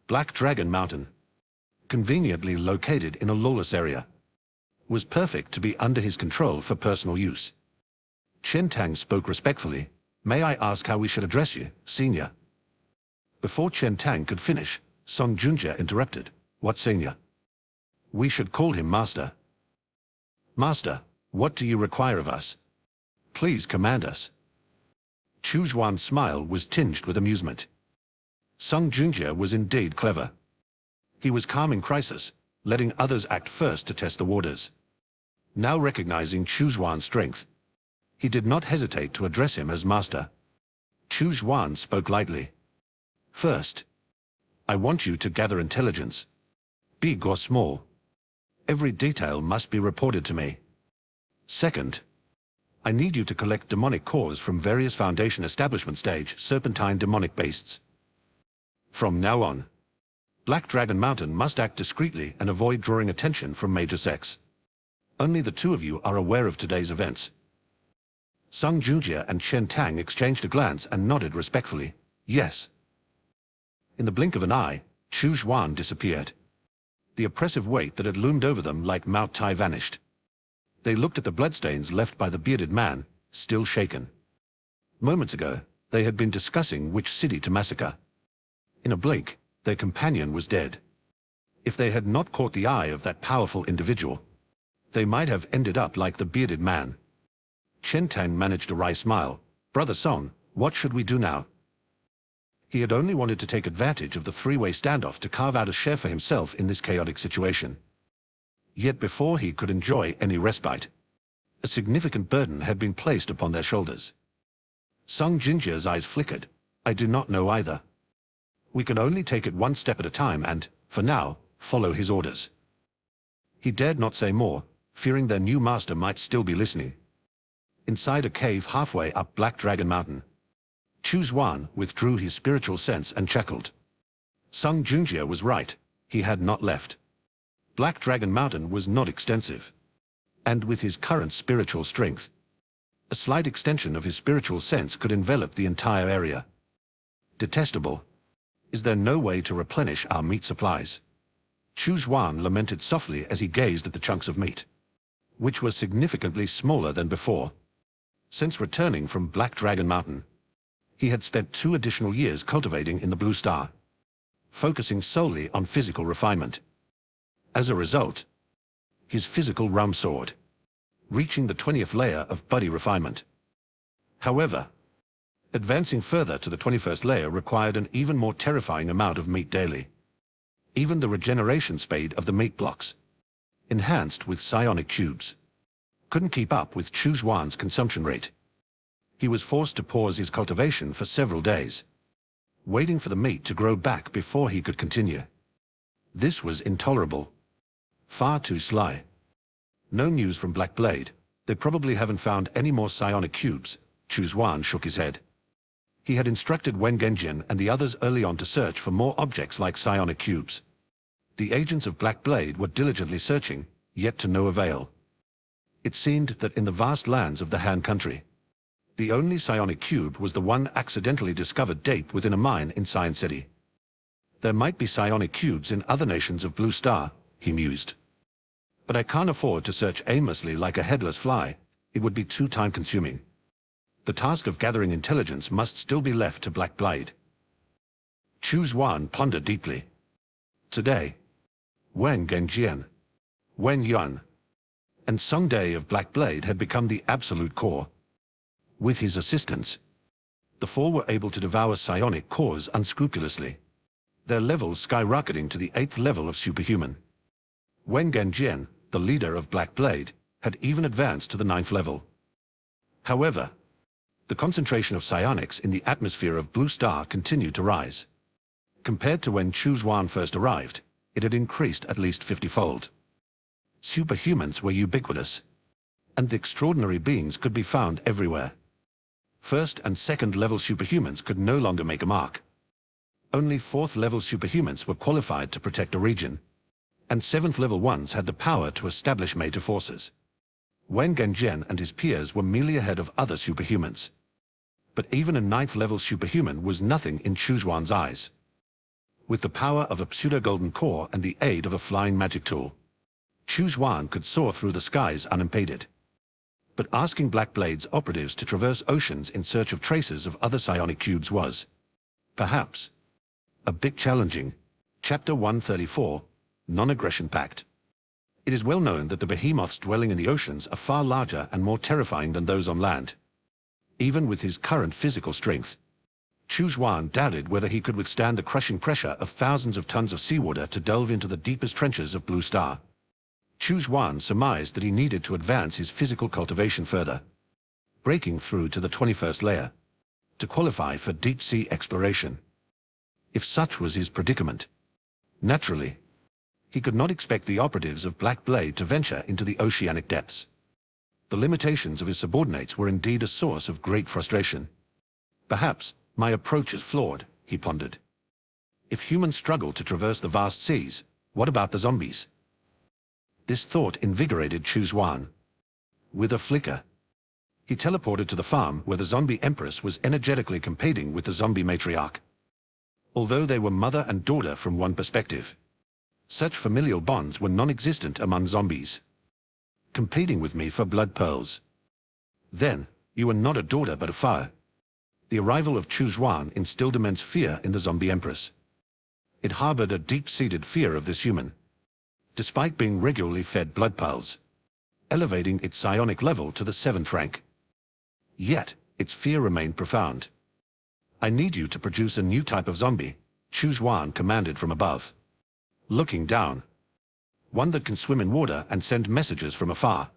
A: Black Dragon Mountain, conveniently located in a lawless area, was perfect to be under his control for personal use. Qian Tang spoke respectfully. May I ask how we should address you, Senior? Before Qian Tang could finish, Song Junjie interrupted. What Senior? We should call him Master. Master, what do you require of us? Please command us. Chu Xuan's smile was tinged with amusement. Song Junjie was indeed clever. He was calming crisis, letting others act first to test the waters. Now recognizing Chu Xuan's strength, he did not hesitate to address him as Master. Chu Xuan spoke lightly. First, I want you to gather intelligence, big or small. Every detail must be reported to me. Second, I need you to collect demonic cores from various Foundation establishment stage serpentine demonic beasts. From now on, Black Dragon Mountain must act discreetly and avoid drawing attention from major sects. Only the 2 of you are aware of today's events. Song Junjie and Qian Tang exchanged a glance and nodded respectfully. Yes. In the blink of an eye, Chu Xuan disappeared. The oppressive weight that had loomed over them like Mount Tai vanished. They looked at the bloodstains left by the bearded man, still shaken. Moments ago, they had been discussing which city to massacre. In a blink, their companion was dead. If they had not caught the eye of that powerful individual, they might have ended up like the bearded man. Qian Tang managed a wry smile. Brother Song, what should we do now? He had only wanted to take advantage of the 3-way standoff to carve out a share for himself in this chaotic situation. Yet before he could enjoy any respite, a significant burden had been placed upon their shoulders. Song Jinjie's eyes flickered. I do not know either. We can only take it one step at a time and, for now, follow his orders. He dared not say more, fearing their new master might still be listening. Inside a cave halfway up Black Dragon Mountain, Chu Xuan withdrew his spiritual sense and chuckled. Song Junjie was right. He had not left. Black Dragon Mountain was not extensive. And with his current spiritual strength, a slight extension of his spiritual sense could envelop the entire area. Detestable. Is there no way to replenish our meat supplies? Chu Xuan lamented softly as he gazed at the chunks of meat, which were significantly smaller than before. Since returning from Black Dragon Mountain, he had spent 2 additional years cultivating in the Blue Star, focusing solely on physical refinement. As a result, his physical realm soared, reaching the 20th layer of body refinement. However, advancing further to the 21st layer required an even more terrifying amount of meat daily. Even the regeneration speed of the meat blocks, enhanced with psionic cubes, couldn't keep up with Chu Xuan's consumption rate. He was forced to pause his cultivation for several days, waiting for the meat to grow back before he could continue. This was intolerable. Far too sly. No news from Black Blade. They probably haven't found any more psionic cubes. Chu Xuan shook his head. He had instructed Wen Genjin and the others early on to search for more objects like psionic cubes. The agents of Black Blade were diligently searching, yet to no avail. It seemed that in the vast lands of the Han country, the only psionic cube was the one accidentally discovered deep within a mine in Cyan City. There might be psionic cubes in other nations of Blue Star, he mused. But I can't afford to search aimlessly like a headless fly. It would be too time-consuming. The task of gathering intelligence must still be left to Black Blade. Chu Xuan pondered deeply. Today, Wang Genjian, Wen Yuan, and Song Day of Black Blade had become the absolute core. With his assistance, the four were able to devour psionic cores unscrupulously, their levels skyrocketing to the 8th level of superhuman. Wen Genjian, the leader of Black Blade, had even advanced to the 9th level. However, the concentration of psionics in the atmosphere of Blue Star continued to rise. Compared to when Chu Xuan first arrived, it had increased at least 50-fold. Superhumans were ubiquitous, and the extraordinary beings could be found everywhere. 1st and 2nd level superhumans could no longer make a mark. Only 4th level superhumans were qualified to protect a region, and 7th level ones had the power to establish major forces. Wen Genjian and his peers were merely ahead of other superhumans. But even a 9th level superhuman was nothing in Chu Xuan's eyes. With the power of a pseudo-golden core and the aid of a flying magic tool, Chu Xuan could soar through the skies unimpeded. But asking Black Blade's operatives to traverse oceans in search of traces of other psionic cubes was, perhaps, a bit challenging. Chapter 134, Non-Aggression Pact. It is well known that the behemoths dwelling in the oceans are far larger and more terrifying than those on land. Even with his current physical strength, Chu Xuan doubted whether he could withstand the crushing pressure of thousands of tons of seawater to delve into the deepest trenches of Blue Star. Chu Xuan surmised that he needed to advance his physical cultivation further, breaking through to the 21st layer, to qualify for deep-sea exploration. If such was his predicament, naturally, he could not expect the operatives of Black Blade to venture into the oceanic depths. The limitations of his subordinates were indeed a source of great frustration. Perhaps my approach is flawed, he pondered. If humans struggle to traverse the vast seas, what about the zombies? This thought invigorated Chu Xuan. With a flicker, he teleported to the farm where the zombie empress was energetically competing with the zombie matriarch. Although they were mother and daughter from one perspective, such familial bonds were non-existent among zombies. Competing with me for blood pearls. Then, you were not a daughter but a foe. The arrival of Chu Xuan instilled immense fear in the zombie empress. It harbored a deep-seated fear of this human, despite being regularly fed blood pearls, elevating its psionic level to the 7th rank. Yet, its fear remained profound. I need you to produce a new type of zombie, Chu Xuan commanded from above. Looking down, one that can swim in water and send messages from afar.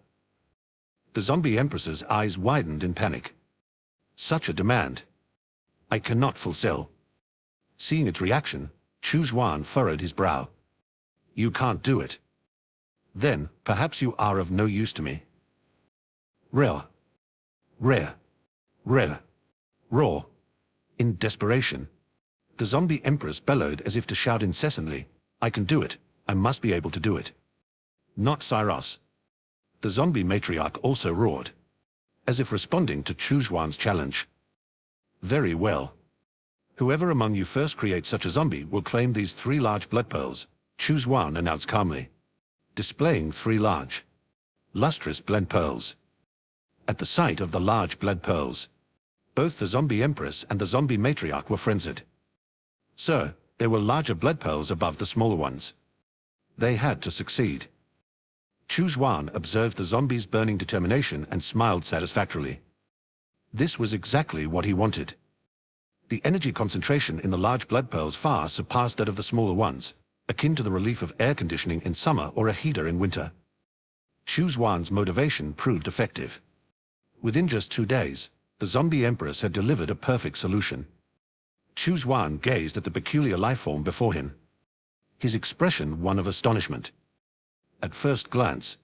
A: The zombie empress's eyes widened in panic. Such a demand, I cannot fulfill. Seeing its reaction, Chu Xuan furrowed his brow. You can't do it. Then, perhaps you are of no use to me. Rare. Roar. In desperation, the zombie empress bellowed as if to shout incessantly, I can do it, I must be able to do it. Not Cyrus. The zombie matriarch also roared, as if responding to Chu Xuan's challenge. Very well. Whoever among you first creates such a zombie will claim these 3 large blood pearls, Chu Xuan announced calmly, displaying 3 large, lustrous blood pearls. At the sight of the large blood pearls, both the zombie empress and the zombie matriarch were frenzied. So, there were larger blood pearls above the smaller ones. They had to succeed. Chu Xuan observed the zombie's burning determination and smiled satisfactorily. This was exactly what he wanted. The energy concentration in the large blood pearls far surpassed that of the smaller ones, akin to the relief of air conditioning in summer or a heater in winter. Chu Xuan's motivation proved effective. Within just 2 days, the zombie empress had delivered a perfect solution. Chu Xuan gazed at the peculiar lifeform before him, his expression one of astonishment. At first glance,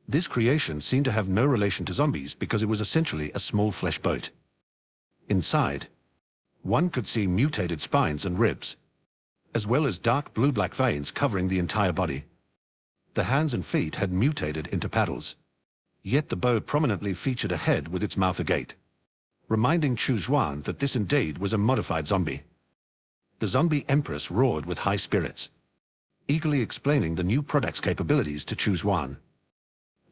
A: this creation seemed to have no relation to zombies because it was essentially a small flesh boat. Inside, one could see mutated spines and ribs, as well as dark blue-black veins covering the entire body. The hands and feet had mutated into paddles, yet the bow prominently featured a head with its mouth agape, reminding Chu Xuan that this indeed was a modified zombie. The zombie empress roared with high spirits, eagerly explaining the new product's capabilities to Chu Xuan.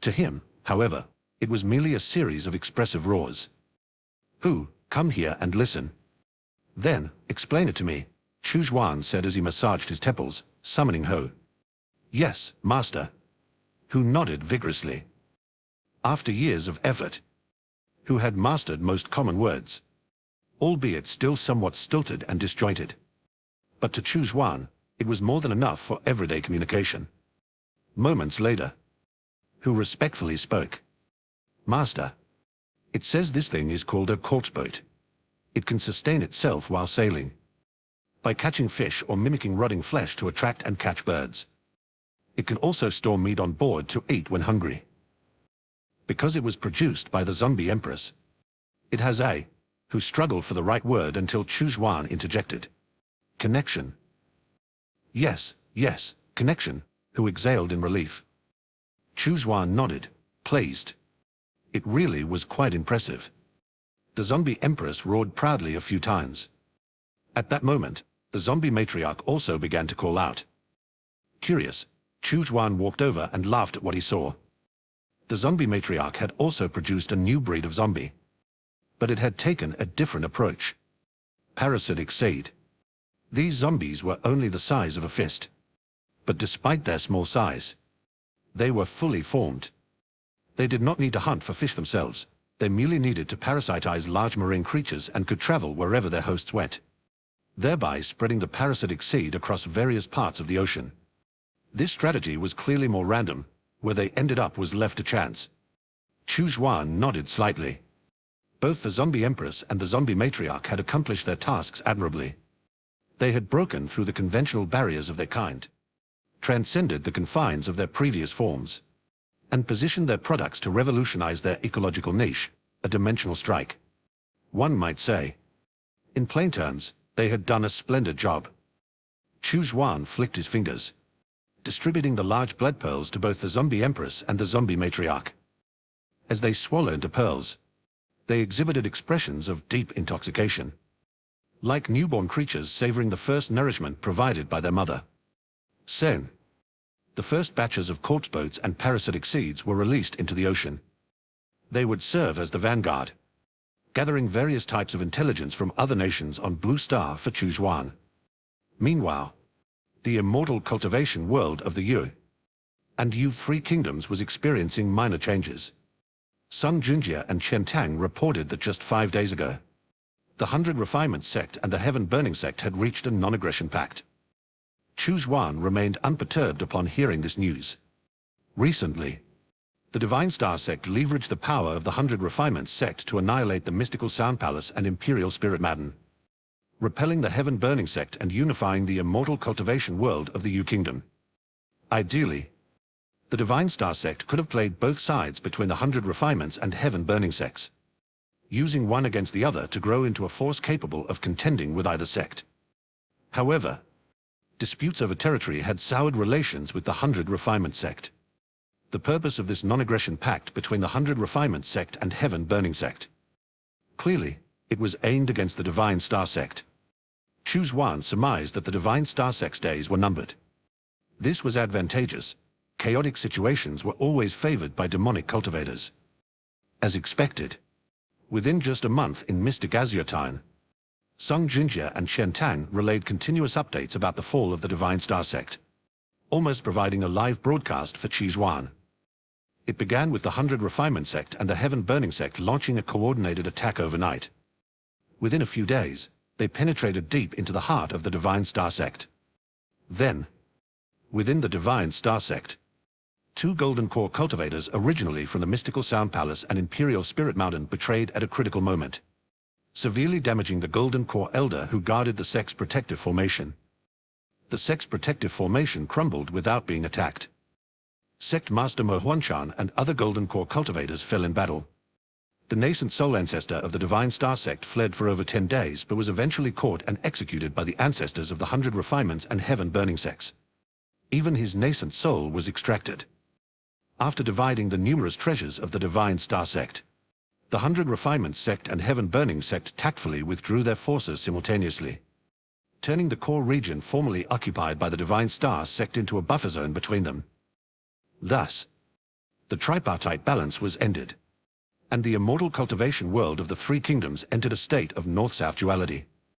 A: To him, however, it was merely a series of expressive roars. "Who, come here and listen. Then, explain it to me," Chu Xuan said as he massaged his temples, summoning Ho. "Yes, master." Who nodded vigorously. After years of effort, Who had mastered most common words, albeit still somewhat stilted and disjointed. But to Chu Xuan, it was more than enough for everyday communication. Moments later, Who respectfully spoke. "Master, it says this thing is called a corpse boat. It can sustain itself while sailing, by catching fish or mimicking rotting flesh to attract and catch birds. It can also store meat on board to eat when hungry. Because it was produced by the zombie empress, it has a..." Who struggled for the right word until Chu Xuan interjected. "Connection." "Yes, yes, connection," Who exhaled in relief. Chu Xuan nodded, pleased. It really was quite impressive. The zombie empress roared proudly a few times. At that moment, the zombie matriarch also began to call out. Curious, Chu Xuan walked over and laughed at what he saw. The zombie matriarch had also produced a new breed of zombie. But it had taken a different approach. Parasitic seed. These zombies were only the size of a fist. But despite their small size, they were fully formed. They did not need to hunt for fish themselves. They merely needed to parasitize large marine creatures and could travel wherever their hosts went, thereby spreading the parasitic seed across various parts of the ocean. This strategy was clearly more random. Where they ended up was left to chance. Chu Xuan nodded slightly. Both the zombie empress and the zombie matriarch had accomplished their tasks admirably. They had broken through the conventional barriers of their kind, transcended the confines of their previous forms, and positioned their products to revolutionize their ecological niche, a dimensional strike. One might say, in plain terms, they had done a splendid job. Chu Xuan flicked his fingers, distributing the large blood pearls to both the zombie empress and the zombie matriarch. As they swallowed the pearls, they exhibited expressions of deep intoxication, like newborn creatures savoring the first nourishment provided by their mother. Soon, the first batches of corpse boats and parasitic seeds were released into the ocean. They would serve as the vanguard, gathering various types of intelligence from other nations on Blue Star for Chu Xuan. Meanwhile, the immortal cultivation world of the Yu and Yu Three Kingdoms was experiencing minor changes. Sun Junjie and Chen Tang reported that just 5 days ago, the 100 Refinement Sect and the Heaven Burning Sect had reached a non-aggression pact. Chu Xuan remained unperturbed upon hearing this news. Recently, the Divine Star Sect leveraged the power of the 100 Refinement Sect to annihilate the Mystical Sound Palace and Imperial Spirit Madden, repelling the Heaven Burning Sect and unifying the immortal cultivation world of the Yu Kingdom. Ideally, the Divine Star Sect could have played both sides between the 100 Refinements and Heaven Burning Sects, using one against the other to grow into a force capable of contending with either sect. However, disputes over territory had soured relations with the 100 Refinement Sect. The purpose of this non-aggression pact between the 100 Refinement Sect and Heaven Burning Sect. Clearly, it was aimed against the Divine Star Sect. Chu Xuan surmised that the Divine Star Sect's days were numbered. This was advantageous. Chaotic situations were always favored by demonic cultivators. As expected, within just a month in Mystic Azure Time, Sun Junjie and Chen Tang relayed continuous updates about the fall of the Divine Star Sect, almost providing a live broadcast for Chu Xuan. It began with the 100 Refinement Sect and the Heaven Burning Sect launching a coordinated attack overnight. Within a few days, they penetrated deep into the heart of the Divine Star Sect. Then, within the Divine Star Sect, 2 Golden Core cultivators originally from the Mystical Sound Palace and Imperial Spirit Mountain betrayed at a critical moment, severely damaging the Golden Core Elder who guarded the sect's protective formation. The sect's protective formation crumbled without being attacked. Sect Master Mo Huanshan and other Golden Core cultivators fell in battle. The nascent soul ancestor of the Divine Star Sect fled for over 10 days but was eventually caught and executed by the ancestors of the 100 Refinements and Heaven Burning Sects. Even his nascent soul was extracted. After dividing the numerous treasures of the Divine Star Sect, the 100 Refinement Sect and Heaven Burning Sect tactfully withdrew their forces simultaneously, turning the core region formerly occupied by the Divine Star Sect into a buffer zone between them. Thus, the tripartite balance was ended. and the immortal cultivation world of the Three Kingdoms entered a state of north-south duality.